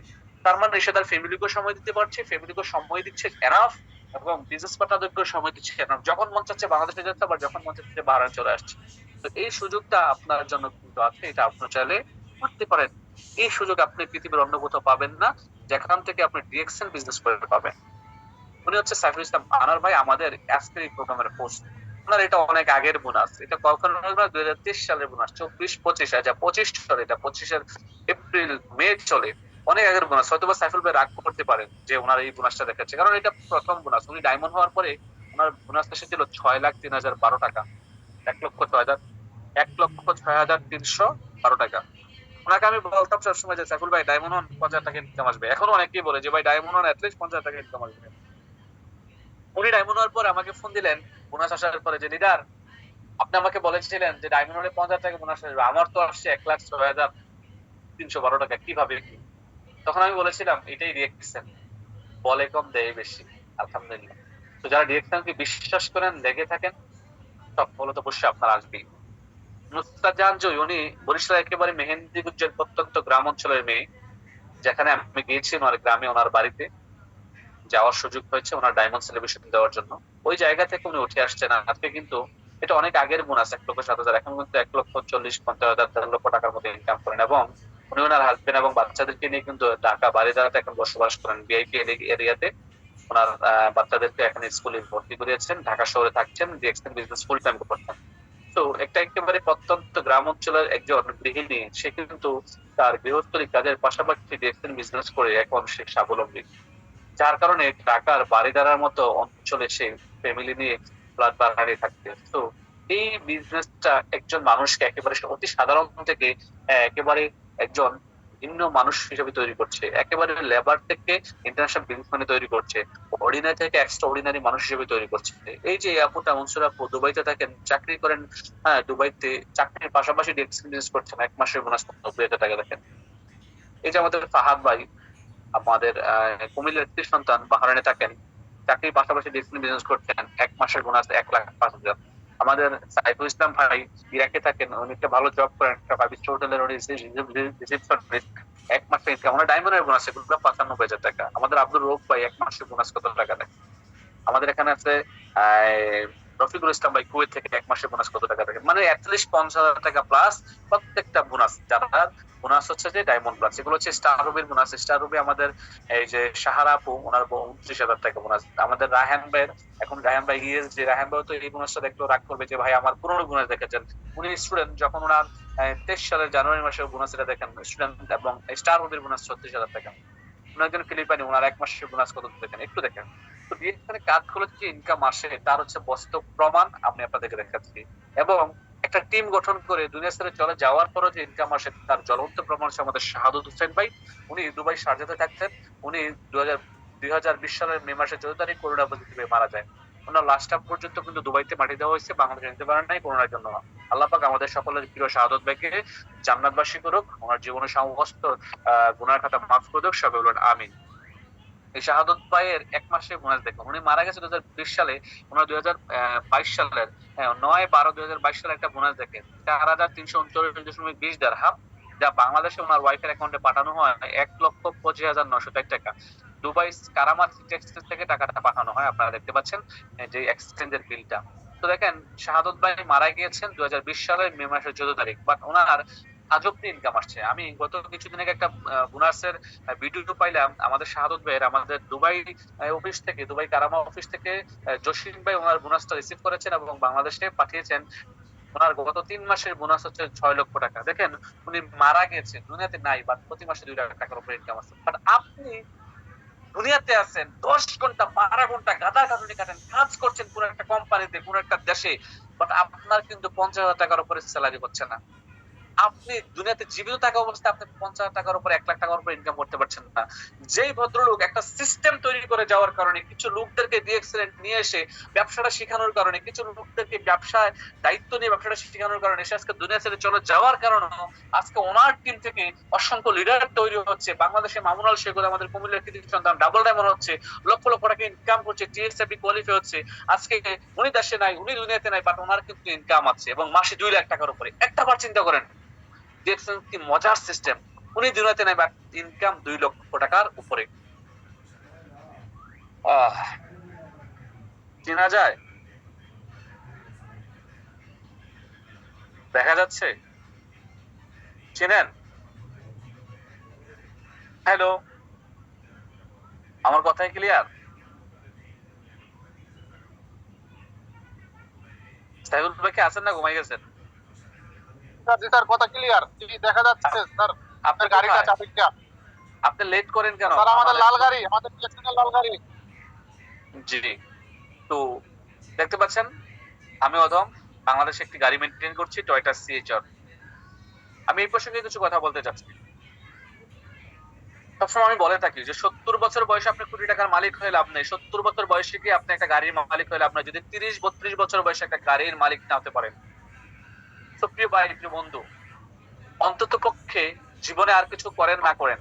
Speaker 1: তার মানে সে তার ফ্যামিলিকেও সময় দিতে পারছে, ফ্যামিলিকেও সময় দিচ্ছে এনাফ, এবং বিজনেস পার্টনারদেরকেও সময় দিচ্ছে এনাফ। যখন মন চাচ্ছে বাংলাদেশে যাচ্ছে, আবার যখন মন চাচ্ছে বাহরাইন চলে আসছে। তো এই সুযোগটা আপনার জন্য কিন্তু আছে, এটা আপনি চাইলে করতে পারেন। এই সুযোগ আপনি পৃথিবীর অন্য কোথাও পাবেন না, যেখান থেকে আপনি ডিএক্সএন বিজনেস করে পাবেন। উনি হচ্ছে সাইফুল ইসলাম আনার ভাই, আমাদের আজকের এই প্রোগ্রামের হোস্ট। ওনার এটা অনেক আগের বোনাস, এটা কখন 2023 সালের বোনাস, 24-25, 25 চলে, এটা 25-এর এপ্রিল মে চলে, অনেক আগের বোনাস। হয়তো বা সাইফুল ভাই রাগ করতে পারেন যে ওনার এই বোনাসটা দেখাচ্ছে, কারণ এটা প্রথম বোনাস। উনি ডায়মন্ড হওয়ার পরে ওনার বোনাস এসেছিল 6,03,012 টাকা, 1,06,000, 1,06,312 টাকা। ওনাকে আমি বলতাম সবসময় যে সাইফুল ভাই ডায়মন্ড হন 50,000 টাকা ইনকাম আসবে। এখনো অনেকেই বলে যে ভাই ডায়মন্ড হন অ্যাটলিস্ট 50,000 টাকা ইনকাম আসবে। উনি ডায়মন্ড হওয়ার পর আমাকে ফোন দিলেন বোনাস আসার পরে, যে লিডার আপনি আমাকে বলেছিলেন যে ডায়মন্ড হলে 50,000 টাকা বোনাস আসবে, আমার তো আসছে 1,06,312 টাকা, কিভাবে কি? তখন আমি বলেছিলাম এটাই রিয়েকশন, বলে কম দেয় বেশি, আলহামদুলিল্লাহ। তো যারা রিয়েকশনকে বিশ্বাস করেন, লেগে থাকেন, সফলতা অবশ্যই আপনার আসবেই। নুসরাত জাহান জয়, উনি বরিশাল একেবারে মেহেন্দিগঞ্জের প্রত্যন্ত গ্রাম অঞ্চলের মেয়ে। যেখানে আমি গিয়েছি ওনার গ্রামে, ওনার বাড়িতে যাওয়ার সুযোগ হয়েছে ওনার ডায়মন্ড সেলিব্রেশন দেওয়ার জন্য। ওই জায়গা থেকে উনি উঠে আসছেন। আজকে কিন্তু এটা অনেক আগের বোনাস, 1,07,000, এখন কিন্তু 1,40,50,000, 1.5 লক্ষ টাকার মতো ইনকাম করেন। এবং উনি ওনার হাজবেন্ড এবং বাচ্চাদেরকে নিয়ে কিন্তু ঢাকা বারিধারাতে এখন বসবাস করেন, ভিআইপি এরিয়াতে। ওনার বাচ্চাদেরকে এখন স্কুলে ভর্তি করিয়েছেন, ঢাকা শহরে থাকছেন, ডিএক্সএন বিজনেস ফুল টাইম করছেন। তো একটা একেবারে প্রত্যন্ত গ্রাম অঞ্চলের একজন গৃহিণী, সে কিন্তু তার গৃহস্থলী কাজের পাশাপাশি ডিএক্সএন বিজনেস করে এখন সে স্বাবলম্বী। যার কারণে ঢাকার বারিধারার মতো অঞ্চলে সে ফ্যামিলি নিয়ে ফ্ল্যাট বানিয়ে থাকতে। তো এই বিজনেসটা একজন মানুষকে একেবারে অতি সাধারণ থেকে একেবারে একজন ভিন্ন মানুষ হিসেবে তৈরি করছে, একেবারে লেবার থেকে ইন্টারন্যাশনাল বিজনেসম্যানে তৈরি করছে, অর্ডিনারি থেকে এক্সট্রা অর্ডিনারি মানুষ হিসেবে তৈরি করছে। এই যে আপুটা মনসুর আপু দুবাইতে থাকেন, চাকরি করেন। হ্যাঁ, দুবাইতে চাকরির পাশাপাশি বিজনেস করছেন, 1 মাসের বোনাস 90,000 টাকা দেখেন। এই যে আমাদের ফাহাদ ভাই, আমাদের কুমিল্লার একটি সন্তান, বাহরাইনে থাকেন, চাকরির পাশাপাশি বিজনেস করছেন, 1 মাসের বোনাস 1,05,000। আমাদের সাইফুল ইসলাম ভাই ইরাকে থাকেন, উনি একটা ভালো জব করেন, একটা 5 স্টার হোটেলের উনি রিসিপশনিস্ট। 1 মাসের ইনকাম, ওনার ডায়মন্ডের বোনাস এগুলো 95,000 টাকা। আমাদের আব্দুল রৌফ ভাই 1 মাসের বোনাস কত টাকা দেয়? আমাদের এখানে আছে রফিকুল ইসলাম ভাই, কুয়েত থেকে 1 মাসের বোনাস কত টাকা থাকে? মানে অ্যাটলিস্ট 50,000 টাকা প্লাস প্রত্যেকটা বোনাস। যারা বোনাস হচ্ছে যে ডায়মন্ড প্লাস, এগুলো হচ্ছে স্টার রুবির বোনাস। স্টার রুবি আমাদের এই যে সাহারা আপু, ওনার 29,000 টাকা বোনাস। আমাদের রায়হান ভাইয়ের, এখন রায়হান ভাই ইয়েস, যে রায়হান ভাই তো এই বোনাসটা দেখলেও রাগ করবে যে ভাই আমার পুরোনো বোনাস দেখেছেন। উনি স্টুডেন্ট, যখন ওনার 23 সালের জানুয়ারি মাসে বোনাস এটা দেখেন স্টুডেন্ট, এবং স্টার রুবির বোনাস 36,000 টাকা। উনি একজন ফিলিপাইনি, ওনার 1 মাসের বোনাস কত দেখেন একটু দেখেন। তো এখানে কাজগুলো যে ইনকাম আসে তার হচ্ছে বাস্তব প্রমাণ আমি আপনাদেরকে দেখাচ্ছি। এবং একটা টিম গঠন করে দুনিয়া ছেড়ে চলে যাওয়ার পরও যে ইনকাম আসে তার জ্বলন্ত প্রমাণ হচ্ছে আমাদের শাহাদুত হোসেন ভাই। উনি দুবাই শারজাতে থাকতেন। উনি 2020 সালের মে মাসের 14 তারিখ করোনা পজিটিভে মারা যায়। ওনার লাস্টটা পর্যন্ত কিন্তু দুবাইতে মাটি দেওয়া হয়েছে, বাংলাদেশে নিতে পারেন নাই করোনার জন্য। আল্লাহ পাক আমাদের সকলের প্রিয় শাহাদত ভাইকে জান্নাতবাসী করুক, ওনার জীবনের সমস্ত গুনার খাতা মাফ করে দেখ, সবাই বলুন আমিন। এই শাহাদত ভাইয়ের 1 মাসের বোনাস দেখুন, উনি মারা গেছে 2020 সালে। ওনার 2022 সালের 9/12/2022 সালে একটা বোনাস দেখেন, 4,339.20 দিরহাম, যা বাংলাদেশে ওনার ওয়াইফের অ্যাকাউন্টে পাঠানো হয় 1,25,960 টাকা। দুবাই কারামা সিটি এক্সচেঞ্জ থেকে টাকাটা পাঠানো হয়, আপনারা দেখতে পাচ্ছেন যে এক্সচেঞ্জের বিলটা। তো দেখেন, শাহাদত ভাই মারা গিয়েছেন 2020 সালের মে মাসের 14 তারিখ, বাট ওনার আজব ইনকাম আসছে। আমি গত কিছুদিন আগে একটা বোনাসের ভিডিও পাইলাম আমাদের শাহাদত ভাইয়ের, আমাদের দুবাই অফিস থেকে, দুবাই কারামা অফিস থেকে জসিম ভাই ওনার বোনাসটা রিসিভ করেছেন এবং বাংলাদেশে পাঠিয়েছেন। ওনার গত 3 মাসের বোনাস হচ্ছে 6 লক্ষ টাকা। দেখেন, উনি মারা গেছেন, দুনিয়াতে নাই, বাট প্রতি মাসে 2 লাখ টাকার উপরে ইনকাম আছে। বাট আপনি দুনিয়াতে আছেন, 10 ঘন্টা 12 ঘন্টা গাদা খাটুনি কাটেন, কাজ করছেন কোন একটা কোম্পানিতে, কোন একটা দেশে, বাট আপনার কিন্তু 50,000 টাকার উপরে স্যালারি হচ্ছে না। আপনি দুনিয়াতে জীবিত থাকা অবস্থায় আপনি 50,000 টাকার উপর, 1 লাখ টাকার উপর ইনকাম করতে পারছেন না। যেই ভদ্রলোক একটা সিস্টেম তৈরি করে যাওয়ার কারণে, কিছু লোকদেরকে ডিএক্সেলেন্ট নিয়ে এসে ব্যবসাটা শেখানোর কারণে, কিছু লোকদেরকে ব্যবসায় দায়িত্ব নিয়ে ব্যবসাটা শেখানোর কারণে সে আজকে দুনিয়া ছেড়ে চলে যাওয়ার কারণে আজকে ওনার টিম থেকে অসংখ্য লিডার তৈরি হচ্ছে। বাংলাদেশে মামুন আল শেখ, আমাদের কুমিল্লার কৃতি সন্তান, ডাবল ডায়মন্ড হচ্ছে, লক্ষ লক্ষ টাকা ইনকাম করছে, টিএসএফবি কোয়ালিফাই হচ্ছে। আজকে উনি দেশে নাই, উনি দুনিয়াতে নাই, বাট ওনার কিন্তু ইনকাম আছে এবং মাসে 2 লাখ টাকার উপরে। একটা বার চিন্তা করেন, দেখছেন কি মজার সিস্টেম। উনি দুনিয়াতে নাই, বাট ইনকাম 2 লক্ষ টাকার উপরে। চেনা যায়, দেখা যাচ্ছে, চেনেন? হ্যালো, আমার কথাই ক্লিয়ার? সাইফুল ভাই কি আছেন না ঘুমাই গেছেন?
Speaker 2: স্যার জি স্যার, কথা ক্লিয়ার, জি দেখা যাচ্ছে স্যার। আপনার গাড়িটা চাবিটা।
Speaker 1: আপনি লেট করেন কেন?
Speaker 2: স্যার আমাদের লাল গাড়ি, আমাদের ডিএক্সএল লাল গাড়ি।
Speaker 1: জি। তো দেখতে পাচ্ছেন, আমি অধম বাংলাদেশে একটি গাড়ি মেনটেন করছি, টয়োটা সিএচআর। আমি এই প্রসঙ্গে কিছু কথা বলতে চাচ্ছি। সবসময় আমি বলে থাকি যে 70 বছর বয়সে আপনি কোটি টাকার মালিক হয়ে লাভ নেই। 70 বছর বয়সে কি আপনি একটা গাড়ির মালিক হয়ে লাভ নেই যদি 30-32 বছর বয়সে একটা গাড়ির মালিক না হতে পারেন। প্রিয় ভাই, প্রিয় বন্ধু, অন্তত পক্ষে জীবনে আর কিছু করেন না করেন,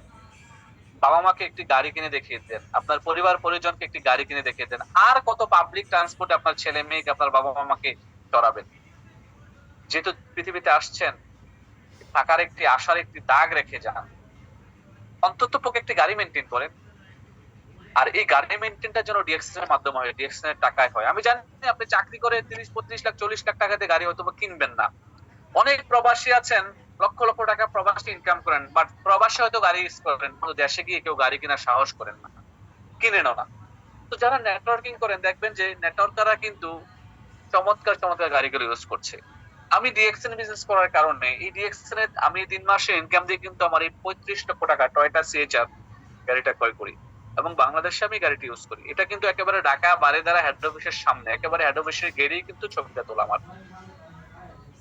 Speaker 1: বাবা মাকে একটি গাড়ি কিনে দেখিয়ে দেন, আপনার পরিবার পরিজনকে একটি গাড়ি কিনে দেখিয়ে দেন। আর কত পাবলিক ট্রান্সপোর্টে আপনার ছেলে মেয়েকে, আপনার বাবা মাকে চড়াবেন? যেহেতু পৃথিবীতে আসছেন, থাকার একটি আশার একটি দাগ রেখে যান। অন্তত পক্ষে একটি গাড়ি মেনটেন করেন। আর এই গাড়ি মেনটেনটার জন্য ডিএক্সএন এর মাধ্যমে হয়, ডিএক্সএন এর টাকায় হয়। আমি জানি আপনি চাকরি করে 30-35 লাখ 40 লাখ টাকা দিয়ে গাড়ি হয়তো কিনবেন না। অনেক প্রবাসী আছেন লক্ষ লক্ষ টাকা প্রবাসী ইনকাম করেন, বাট প্রবাসে হয়তো গাড়ি ইউজ করেন, কিন্তু দেশে গিয়ে কেউ গাড়ি কেনার সাহস করেন না, কিনেনও না। তো যারা নেটওয়ার্কিং করেন দেখবেন যে নেটওয়ার্কাররা কিন্তু চমৎকার চমৎকার গাড়িগুলো ইউজ করছে। আমি ডিএক্সএন বিজনেস করার কারণে এই ডিএক্সএন এর আমি 3 মাসে ইনকাম দিয়ে কিন্তু আমার এই 35 লক্ষ টাকা টয়োটা সিএচআর গাড়িটা ক্রয় করি এবং বাংলাদেশে আমি গাড়িটি ইউজ করি। এটা কিন্তু একেবারে ঢাকা বারিধারা হেড অফিসের সামনে, একেবারে হেড অফিসের গেটেই কিন্তু ছবিটা তোলা আমার।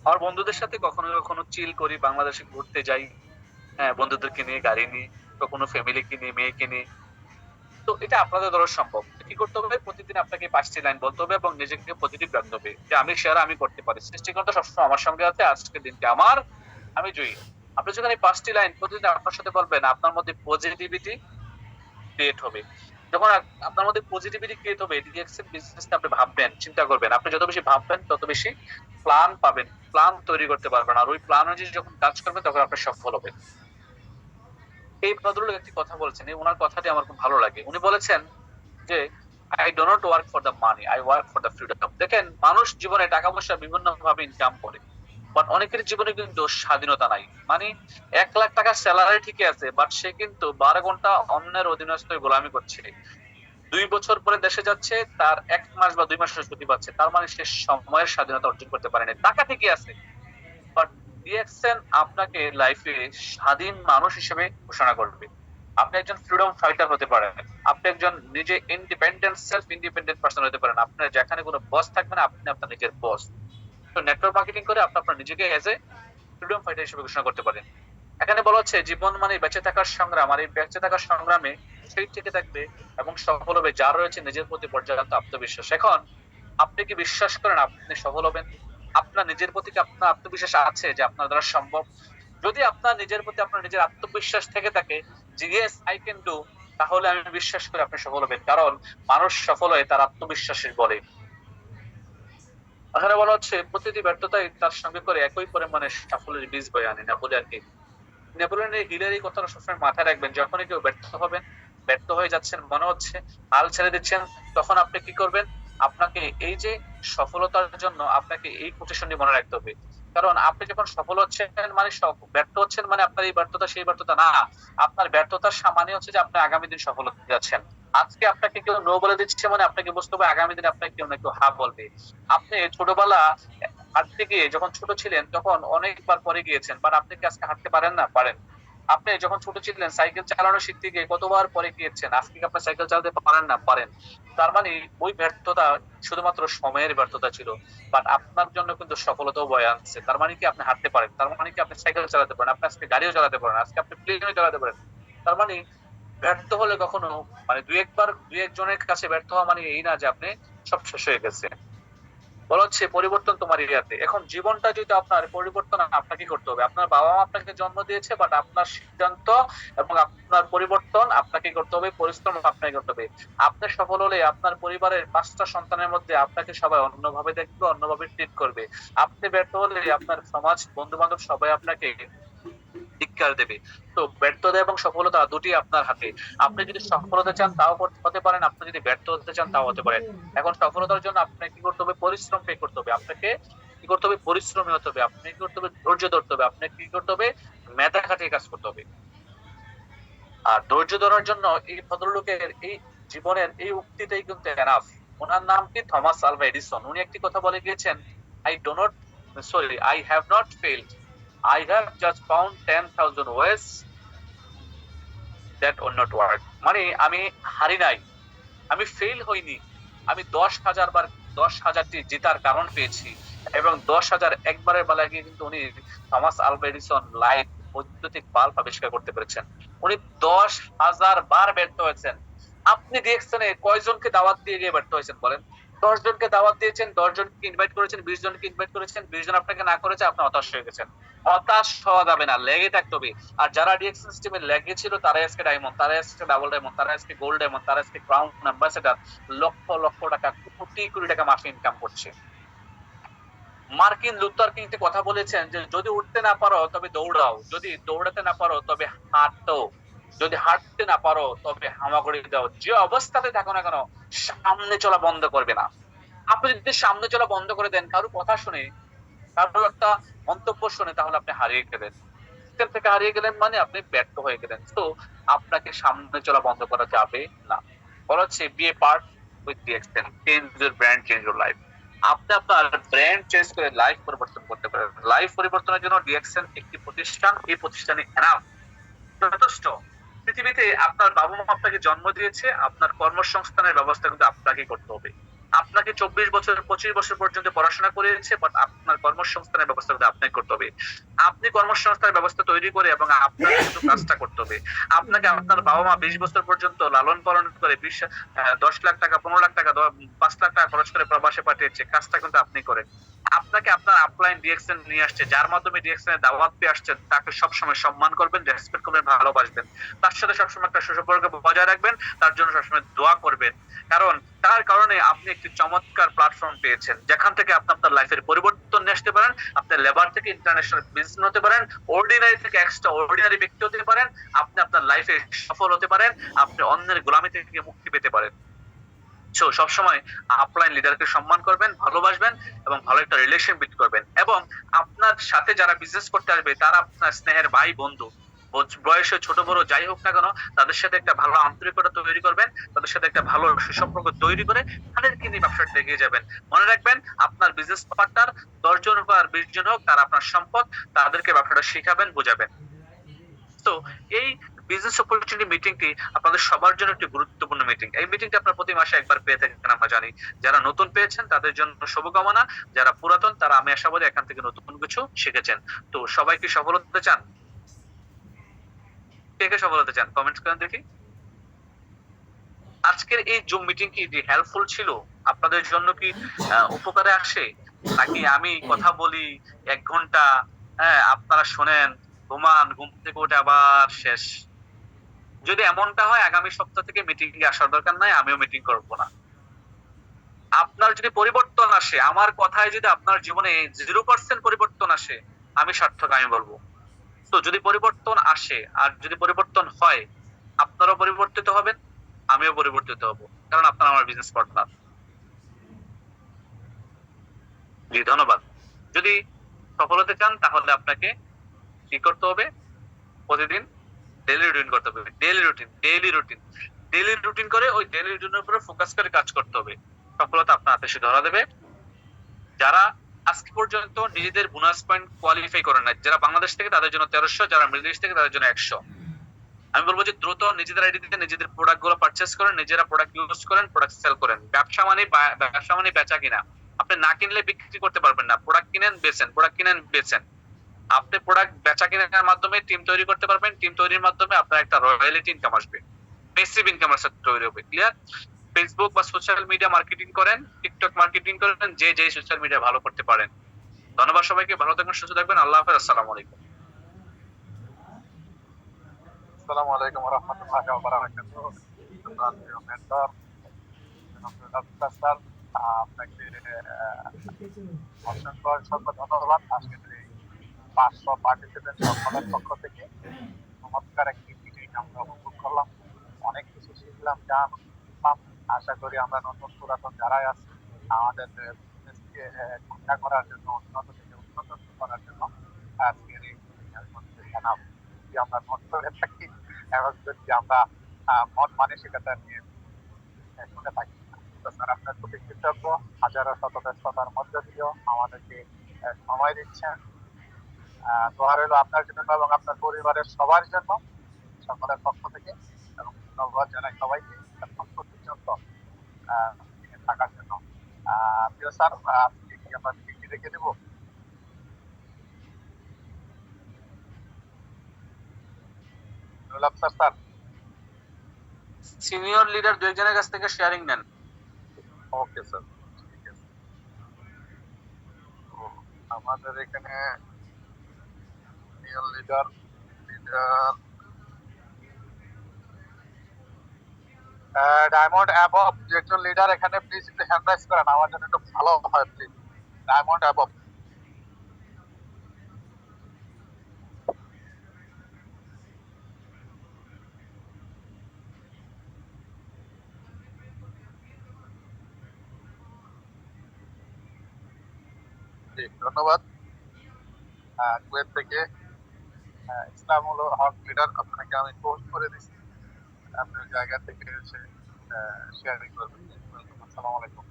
Speaker 1: আমার বন্ধুদের সাথে কখনো কখনো চিল করি, বাংলাদেশে ঘুরতে যাই, হ্যাঁ বন্ধুদেরকে নিয়ে গাড়ি নিই, কখনো ফ্যামিলিকে নিয়ে মেয়েকে নিয়ে। তো এটা আপনাদের দ্বারা সম্ভব। কি করতে হবে? প্রতিদিন আপনাকে 5টি লাইন বলতে হবে এবং নিজেকে পজিটিভ রাখতে হবে যে আমি সেরা, আমি করতে পারি, সৃষ্টিকর্তা সবসময় আমার সঙ্গে আছে, আজকের দিনটি আমার, আমি জয়ী। আপনি যখন এই 5টি লাইন প্রতিদিন আপনার সাথে বলবেন, আপনার মধ্যে পজিটিভিটি ক্রিয়েট হবে। যখন আপনার মধ্যে পজিটিভিটি ক্রিয়েট হবে, ডিএক্সএন বিজনেস আপনি ভাববেন, চিন্তা করবেন, আপনি যত বেশি ভাববেন তত বেশি প্ল্যান পাবেন, প্ল্যান তৈরি করতে পারবেন, আর ওই প্ল্যান অনুযায়ী যখন কাজ করবেন তখন আপনি সফল হবেন। এই ভদ্রলোক একটি কথা বলছেন, এই ওনার কথাটি আমার খুব ভালো লাগে। উনি বলেছেন যে I do not work for the money, I work for the freedom. দেখেন, মানুষ জীবনে টাকা পয়সা বিভিন্ন ভাবে ইনকাম করে, বাট অনেকের জীবনে কিন্তু স্বাধীনতা নাই। মানে 1 লাখ টাকা স্যালারি ঠিকই আছে, বাট সে কিন্তু 12 ঘন্টা অন্যের অধীনস্থ গোলামি করছে। 2 বছর পরে দেশে যাচ্ছে, তার 1 মাস বা 2 মাসের ছুটি পাচ্ছে, তার মানে সে সময়ের স্বাধীনতা অর্জন করতে পারেনি। টাকা ঠিকই আছে, বাট ডিএক্সএন আপনাকে লাইফে স্বাধীন মানুষ হিসেবে ঘোষণা করবে। আপনি একজন ফ্রিডম ফাইটার হতে পারেন, আপনি একজন নিজে ইন্ডিপেন্ডেন্ট, সেলফ ইন্ডিপেন্ডেন্ট পার্সন হতে পারেন। আপনার যেখানে কোনো বস থাকবে না, আপনি আপনার নিজের বস। তো নেটওয়ার্ক মার্কেটিং করে আপনি আপনার নিজেকে এজ এ ফ্রিডম ফাইটার হিসেবে ঘোষণা করতে পারেন। এখানে বলা হচ্ছে জীবন মানে বেঁচে থাকার সংগ্রাম, আর এই বেঁচে থাকার সংগ্রামে সেই টিকে থাকবে এবং সফল হবে যার রয়েছে নিজের প্রতি পর্যাপ্ত আত্মবিশ্বাস। এখন আপনি কি বিশ্বাস করেন আপনি সফল হবেন? আপনার নিজের প্রতি কি আপনার আত্মবিশ্বাস আছে যে আপনার দ্বারা সম্ভব? যদি আপনার নিজের প্রতি আপনার নিজের আত্মবিশ্বাস থেকে থাকে যে ইয়েস আই ক্যান ডু, তাহলে আমি বিশ্বাস করি আপনি সফল হবেন, কারণ মানুষ সফল হয় তার আত্মবিশ্বাসের বলে। এখানে বলা হচ্ছে প্রতিটি ব্যর্থতাই তার সঙ্গে করে একই পরিমাণে সাফল্যের বীজ বয়ে আনে। নেপোলিয়নের হিলের এই কথাটা সবসময় মাথায় রাখবেন। যখনই কেউ ব্যর্থ হবেন, ব্যর্থ হয়ে যাচ্ছেন মনে হচ্ছে, হাল ছেড়ে দিচ্ছেন, তখন আপনি কি করবেন? আপনাকে এই যে সফলতার জন্য আপনাকে এই কোটেশনটি মনে রাখতে হবে। কারণ আপনি যখন সফল হচ্ছেন মানে ব্যর্থ হচ্ছেন মানে আপনার এই ব্যর্থতা সেই ব্যর্থতা না। আপনার ব্যর্থতার মানে হচ্ছে যে আপনি আগামী দিন সফল হতে যাচ্ছেন। আজকে আপনাকে কেউ নো বলে দিচ্ছে মানে আপনাকে বুঝতে হবে আগামী দিনে আপনাকে কেউ না কেউ হা বলবে। আপনি ছোটবেলা হাঁটতে গিয়ে যখন ছোট ছিলেন তখন অনেকবার পরে গিয়েছেন, বাট আপনি কি আজকে হাঁটতে পারেন না? পারেন। আপনি যখন ছোট ছিলেন সাইকেল চালানো শিখতে গিয়ে কতবার পরে গিয়েছেন, আজকে কি আপনার সাইকেল চালাতে পারেন না? পারেন। তার মানে ওই ব্যর্থতা শুধুমাত্র সময়ের ব্যর্থতা ছিল, বাট আপনার জন্য কিন্তু সফলতাও বয়ে আনছে। তার মানে কি আপনি হাঁটতে পারেন, তার মানে কি আপনি সাইকেল চালাতে পারেন, আপনি আজকে গাড়িও চালাতে পারেন, আজকে আপনি প্লেনও চালাতে পারেন। তার মানে ব্যর্থ হলে কখনো মানে দুই একজনের কাছে ব্যর্থ হওয়া মানে এই না যে আপনি সব শেষ হয়ে গেছে। বলা হচ্ছে পরিবর্তন তোমার ইয়াতে। এখন জীবনটা যদি আপনার পরিবর্তন আপনাকে করতে হবে। আপনার বাবা মা আপনাকে জন্ম দিয়েছে, বাট আপনার সিদ্ধান্ত এবং আপনার পরিবর্তন আপনাকে করতে হবে, পরিশ্রম আপনাকে করতে হবে। আপনি সফল হলে আপনার পরিবারের 5টা সন্তানের মধ্যে আপনাকে সবাই অন্যভাবে দেখবে, অন্যভাবে ট্রিট করবে। আপনি ব্যর্থ হলে আপনার সমাজ, বন্ধু বান্ধব সবাই আপনাকে ধিক্কার দেবে। তো ব্যর্থতা এবং সফলতা দুটি আপনার হাতে। আপনি যদি সফল হতে চান তাও হতে পারেন, আপনি যদি ব্যর্থ হতে চান তাও হতে পারেন। এখন সফলতার জন্য আপনাকে কি করতে হবে? পরিশ্রম করতে হবে। আপনাকে কি করতে হবে? পরিশ্রমী হতে হবে। আপনাকে কি করতে হবে? ধৈর্য ধরতে হবে। আপনাকে কি করতে হবে? মেধা খাটিয়ে কাজ করতে হবে। আর ধৈর্য ধরার জন্য এই ভদ্রলোকের এই জীবনের এই উক্তিটাই কিন্তু এনাফ। ওনার নাম কি? Thomas Alva Edison. উনি একটি কথা বলে গিয়েছেন, I do not sorry I have not failed, I have just found 10,000 ways that will not work. মানে আমি হারি নাই, আমি ফেল হইনি, আমি 10,000 বার 10,000টি জেতার কারণ পেয়েছি। এবং 10,000 একবারের বেলায় গিয়ে কিন্তু উনি থমাস আলভা এডিসন লাইট বৈদ্যুতিক বাল্ব আবিষ্কার করতে পেরেছেন। উনি 10,000 বার ব্যর্থ হয়েছেন। আপনি ডিএক্সনে কয়জনকে দাওয়াত দিয়ে গিয়ে ব্যর্থ হয়েছেন বলেন? 10 জনকে দাওয়াত দিয়েছেন, 10 জনকে ইনভাইট করেছেন, 20 জনকে ইনভাইট করেছেন, 20 জন আপনাকে না করেছে, আপনি হতাশ হয়ে গেছেন। হতাশ হওয়া যাবে না, লেগে থাকতে হবে। আর যারা ডিএক্সন সিস্টেমে লেগে ছিল তারাই আজকে ডায়মন্ড, তারাই আজকে ডাবল ডায়মন্ড, তারাই আজকে গোল্ড ডায়মন্ড, তারা আজকে ক্রাউন অ্যাম্বাসেডর, লক্ষ লক্ষ টাকা, কোটি কোটি টাকা মাসে ইনকাম করছে। মার্কিন লুথার কিং একটা কথা বলেছেন যে যদি উঠতে না পারো তবে দৌড়াও, যদি দৌড়াতে না পারো তবে হাঁটো। যদি হাঁটতে না পারো তবে হামাগুড়ি দাও, যে অবস্থাতে থাকো না কেন সামনে চলা বন্ধ করবে না। আপনি যদি সামনে চলা বন্ধ করে দেন কারো কথা শুনে, কারো একটা মন্তব্য শুনে, তাহলে আপনি হারিয়ে গেলেন। সিস্টেম থেকে হারিয়ে গেলেন মানে আপনি ব্যর্থ হয়ে গেলেন। তো আপনাকে সামনে চলা বন্ধ করা যাবে না। বলা হচ্ছে be a part with the extent, change your brand, change your life. আপনি আপনার ব্র্যান্ড চেঞ্জ করে লাইফ পরিবর্তন করতে পারেন। লাইফ পরিবর্তনের জন্য ডিএক্সএন একটি প্রতিষ্ঠান, এই প্রতিষ্ঠানে এনাফ, যথেষ্ট। পৃথিবীতে আপনার বাবা মা আপনাকে জন্ম দিয়েছে, আপনার কর্মসংস্থানের ব্যবস্থা কিন্তু আপনাকে করতে হবে। আপনাকে 24 বছর 25 বছর পর্যন্ত পড়াশোনা করিয়েছে, বাট আপনার কর্মসংস্থানের ব্যবস্থা কিন্তু আপনাকে করতে হবে। আপনি কর্মসংস্থানের ব্যবস্থা তৈরি করে এবং আপনাকে কিন্তু কাজটা করতে হবে। আপনাকে আপনার বাবা মা 20 বছর পর্যন্ত লালন পালন করে 10 লাখ টাকা, 15 লাখ টাকা, 5 লাখ টাকা খরচ করে প্রবাসে পাঠিয়েছে, কাজটা কিন্তু আপনি করেন। আপনাকে আপনার আপলাইন ডিএক্সএন নিয়ে আসছে, যার মাধ্যমে ডিএক্সএন এর দাওয়াত পেয়ে আসছেন, তাকে সবসময় সম্মান করবেন, রেসপেক্ট করবেন, ভালোবাসবেন। তার সাথে সবসময় একটা সুসম্পর্ক বজায় রাখবেন, তার জন্য সবসময় দোয়া করবেন। কারণ তার কারণে আপনি একটি চমৎকার প্ল্যাটফর্ম পেয়েছেন, যেখান থেকে আপনি আপনার লাইফের পরিবর্তন নিয়ে আসতে পারেন। আপনি লেবার থেকে ইন্টারন্যাশনাল বিজনেস হতে পারেন, অর্ডিনারি থেকে এক্সট্রা অর্ডিনারি ব্যক্তি হতে পারেন, আপনি আপনার লাইফে সফল হতে পারেন, আপনি অন্যের গোলামি থেকে মুক্তি পেতে পারেন। সবসময় আপলাইন লিডারকে সম্মান করবেন, ভালোবাসবেন এবং ভালো একটা রিলেশন বিল্ড করবেন। এবং আপনার সাথে যারা বিজনেস করতে আসবে তারা আপনার স্নেহের ভাই বন্ধু, বয়সে ছোট বড় যাই হোক না কেন, তাদের সাথে একটা ভালো আন্তরিকতা তৈরি করবেন, তাদের সাথে একটা ভালো সুসম্পর্ক তৈরি করে তাদেরকে নিয়ে ব্যবসাটা এগিয়ে যাবেন। মনে রাখবেন, আপনার বিজনেস পার্টনার 10 জন হোক আর 20 জন হোক, তারা আপনার সম্পদ, তাদেরকে ব্যবসাটা শিখাবেন, বোঝাবেন। তো এই বিজনেস অপরচুনিটি মিটিংটি আপনাদের সবার জন্য একটি গুরুত্বপূর্ণ মিটিং। এই মিটিংটা আপনারা প্রতি মাসে একবার পেয়ে থাকেন, আমরা জানি। যারা নতুন পেয়েছেন তাদের জন্য শুভকামনা, যারা পুরাতন তারা আমি আশাবাদী এখান থেকে নতুন কিছু শিখেছেন। তো সবাই কি সফল হতে চান? কে কে সফল হতে চান কমেন্টস করেন দেখি। আজকের এই জুম মিটিং কি হেল্পফুল ছিল? আপনাদের জন্য কি উপকারে আসে? নাকি আমি কথা বলি 1 ঘন্টা, হ্যাঁ আপনারা শোনেন, ঘুমান, ঘুম থেকে উঠে আবার শেষ? যদি এমনটা হয় আগামী সপ্তাহ থেকে মিটিং এ আসার দরকার নাই, আমিও মিটিং করব না। আপনার যদি পরিবর্তন আসে, আমার কথায় যদি আপনার জীবনে 0% পরিবর্তন আসে, আমি সার্থক, আমি বলবো। তো যদি পরিবর্তন আসে আর যদি পরিবর্তন হয়, আপনারাও পরিবর্তিত হবেন, আমিও পরিবর্তিত হব, কারণ আপনারা আমার বিজনেস পার্টনার। জি ধন্যবাদ। যদি সফল হতে চান তাহলে আপনাকে কি করতে হবে? প্রতিদিন ডেইলি রুটিন করতে হবে। ডেইলি রুটিন করে ওই ডেইলি রুটিনের উপরে ফোকাস করে কাজ করতে হবে। সফলতা আপনার হাতে এসে ধরা দেবে। যারা আজকে পর্যন্ত নিজেদের বোনাস পয়েন্ট কোয়ালিফাই করেন না, যারা বাংলাদেশ থেকে তাদের জন্য 1300, যারা মিডল ইস্ট থেকে তাদের জন্য 100। আমি বলবো যে দ্রুত নিজেদের আইডিতে নিজেদের প্রোডাক্ট গুলো পারচেস করেন, নিজেরা প্রোডাক্ট ইউজ করেন, প্রোডাক্ট সেল করেন। ব্যবসা মানে বেচা কিনা। আপনি না কিনলে বিক্রি করতে পারবেন না। প্রোডাক্ট কিনেন বেচেন, প্রোডাক্ট কিনেন বেচেন। আপনি প্রোডাক্ট বেচা কেনার মাধ্যমে টিম তৈরি করতে পারবেন, টিম তৈরির মাধ্যমে আপনার একটা রয়্যালিটি ইনকাম আসবে, পেসিভ ইনকাম তৈরি হবে। ক্লিয়ার? ফেসবুক বা সোশ্যাল মিডিয়া মার্কেটিং করেন, টিকটক মার্কেটিং করেন, যে যে সোশ্যাল মিডিয়া ভালো করতে পারেন। ধন্যবাদ সবাইকে, ভালো থাকবেন, সুস্থ থাকবেন। আল্লাহ হাফেজ, আসসালামু আলাইকুম।
Speaker 2: আসসালামু আলাইকুম ওয়া রাহমাতুল্লাহি ওয়া বারাকাতুহু। মেন্টর স্যার, আপনাকে অসংখ্য ধন্যবাদ। আজকের এই 500 পার্টিসিপেন্ট সকলের পক্ষ থেকে চমৎকার একটি মিটিং আমরা উপভোগ করলাম, অনেক কিছু শিখলাম, জানলাম। আশা করি আমরা নতুন পুরাতন যারাই আছি আমাদের বিজনেসকে ঠান্ডা করার জন্য, উন্নত থেকে উন্নত করার জন্য আজকের এই মিটিংয়ের মধ্যে জানাবো যদি আমরা নোট করে থাকি এবং যদি আমরা মন মানসিকতা নিয়ে শুনে থাকি। তো স্যার আপনার প্রতি কৃতজ্ঞ, হাজারো শত ব্যস্ততার মধ্যে দিয়েও আমাদেরকে সময় দিচ্ছেন। দোয়া রইল আপনার জন্য এবং আপনার পরিবারের সবার জন্য, সকলের পক্ষ থেকে। এবং ধন্যবাদ জানাই সবাইকে এখন পর্যন্ত থাকার জন্য। প্রিয় স্যার, আজকে কি আমরা মিটিংটি রেখে দেবো? স্যার স্যার
Speaker 1: সিনিয়র লিডার 2 একজনের কাছ থেকে শেয়ারিং নেন।
Speaker 2: ওকে স্যার, ঠিক আছে। তো আমাদের এখানে সিনিয়র লিডার ডায়মন্ড অ্যাবভ, যে একজন লিডার এখানে প্লিজ একটু হ্যান্ড রাইজ করেন, আমার জন্য একটু ভালো হয় প্লিজ। Diamond above. জি, ধন্যবাদ। কুয়েত থেকে ইসলামুল হক লিডার, আপনাকে আমি পোস্ট করে দিচ্ছি, আপনি ওই জায়গা থেকে এসে শেয়ারিং করবেন। আসসালামু আলাইকুম।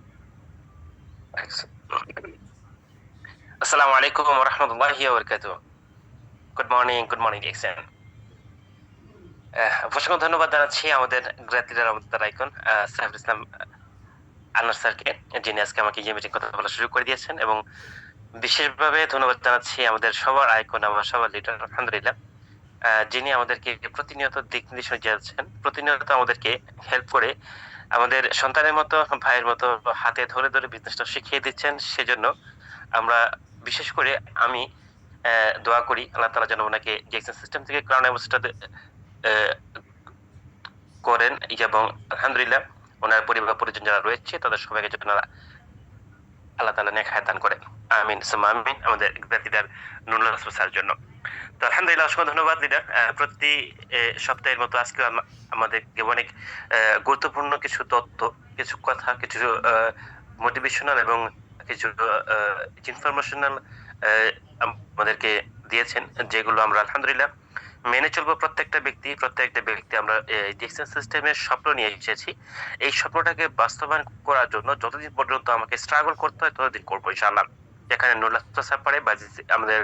Speaker 3: আসসালামু আলাইকুম ওয়া রাহমাতুল্লাহি ওয়া বারাকাতুহু। গুড মর্নিং এক্সেন। অসংখ্য ধন্যবাদ জানাচ্ছি আমাদের গ্রেট লিডার, আমাদের আইকন সাইফুল ইসলাম আনোয়ার স্যারকে, যিনি আজকে আমাকে এই মিটিং কথা বলার সুযোগ করে দিয়েছেন, এবং বিশেষভাবে ধন্যবাদ জানাচ্ছি আমাদের সবার আইকন, আমার সবার লিডার আলহামদুলিল্লাহ, যিনি আমাদেরকে প্রতিনিয়ত দিক নির্দেশনা দিচ্ছেন, প্রতিনিয়ত আমাদেরকে হেল্প করে আমাদের সন্তানের মতো, ভাইয়ের মতো হাতে ধরে ধরে বিজনেসটা শিখিয়ে দিচ্ছেন। সেজন্য আমরা বিশেষ করে আমি দোয়া করি আল্লাহ তাআলা যেন ওনাকে জেকসন সিস্টেম থেকে ক্রাউন অ্যাম্বাসেডর করেন, এবং আলহামদুলিল্লাহ ওনার পরিবার পরিজন যারা রয়েছে তাদের সবাইকে যেন আল্লাহ তাআলা নেক হায়াত দান করেন। আমিন সুম্মা আমিন। আমাদের এক্সাক্ট লিডার নুরুল হাসান স্যারের জন্য তো আলহামদুলিল্লাহ অসংখ্য ধন্যবাদ লিডার। প্রতি সপ্তাহের মতো আজকে আমাদেরকে অনেক গুরুত্বপূর্ণ কিছু তথ্য, কিছু কথা, কিছু মোটিভেশনাল এবং কিছু ইনফরমেশনাল আমাদেরকে দিয়েছেন, যেগুলো আমরা আলহামদুলিল্লাহ মেনে চলবো। প্রত্যেকটা ব্যক্তি আমরা ডিএক্সএন সিস্টেমের স্বপ্ন নিয়ে এসেছি। এই স্বপ্নটাকে বাস্তবায়ন করার জন্য যতদিন পর্যন্ত আমাকে স্ট্রাগল করতে হয় ততদিন করবো ইনশাআল্লাহ। যেখানে নুরুল হাসান স্যার পারে বা আমাদের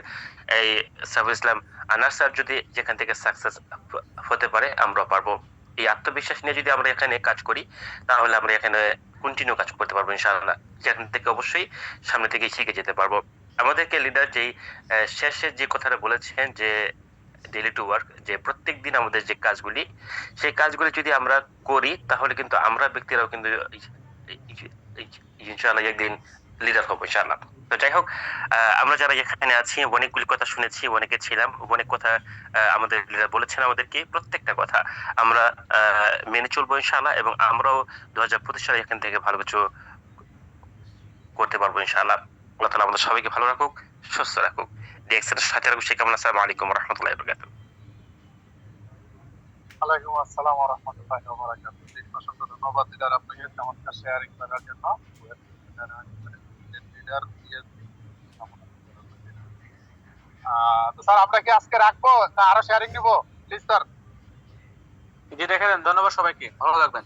Speaker 3: এই সাইফুল ইসলাম আনার স্যার যদি যেখান থেকে সাকসেস হতে পারে, আমরাও পারবো। এই আত্মবিশ্বাস নিয়ে যদি আমরা এখানে কাজ করি, তাহলে আমরা এখানে কন্টিনিউ কাজ করতে পারবো ইনশাআল্লাহ। যেখান থেকে অবশ্যই সামনে থেকে শিখে যেতে পারবো। আমাদেরকে লিডার যেই শেষে যে কথাটা বলেছেন যে ডেইলি টু ওয়ার্ক, যে প্রত্যেক দিন আমাদের যে কাজগুলি, সেই কাজগুলি যদি আমরা করি, তাহলে কিন্তু আমরা ব্যক্তিরাও কিন্তু ইনশাআল্লাহ একদিন লিডার হবো ইনশাআল্লাহ। তো যাই হোক, আমরা যারা এখানে আছি অনেকগুলি কথা শুনেছি, অনেকে ছিলাম, অনেক কথা আমাদের লিডার বলেছেন আমাদেরকে। প্রত্যেকটা কথা আমরা মেনে চলবো ইনশাআল্লাহ, এবং আমরাও 2025 সালে এখান থেকে ভালো কিছু করতে পারবো ইনশাআল্লাহ। আল্লাহ তাআলা আমাদের সবাইকে ভালো রাখুক, সুস্থ রাখুক, ডিএক্সের সাথে রাখুক। সেই কামনা। আসসালামু আলাইকুম ওয়া রাহমাতুল্লাহি ওয়া বারাকাতুহু।
Speaker 2: ওয়ালাইকুম আসসালাম ওয়া রাহমাতুল্লাহি ওয়া বারাকাতুহু। অসংখ্য ধন্যবাদ লিডার আপনাকে চমৎকার শেয়ারিং করার জন্য। লিডার তো স্যার, আমরা কি আজকে রাখবো না আরো শেয়ারিং নিবো? Please sir.
Speaker 1: জি, রেখে দেন। ধন্যবাদ সবাইকে, ভালো থাকবেন।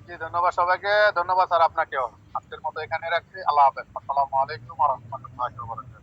Speaker 2: জি, ধন্যবাদ সবাইকে। ধন্যবাদ স্যার আপনাকেও। আজকের মতো এখানে রাখছি। আল্লাহ হাফেজ। আসসালামু আলাইকুম ওয়া রাহমাতুল্লাহি ওয়া বারাকাতুহু।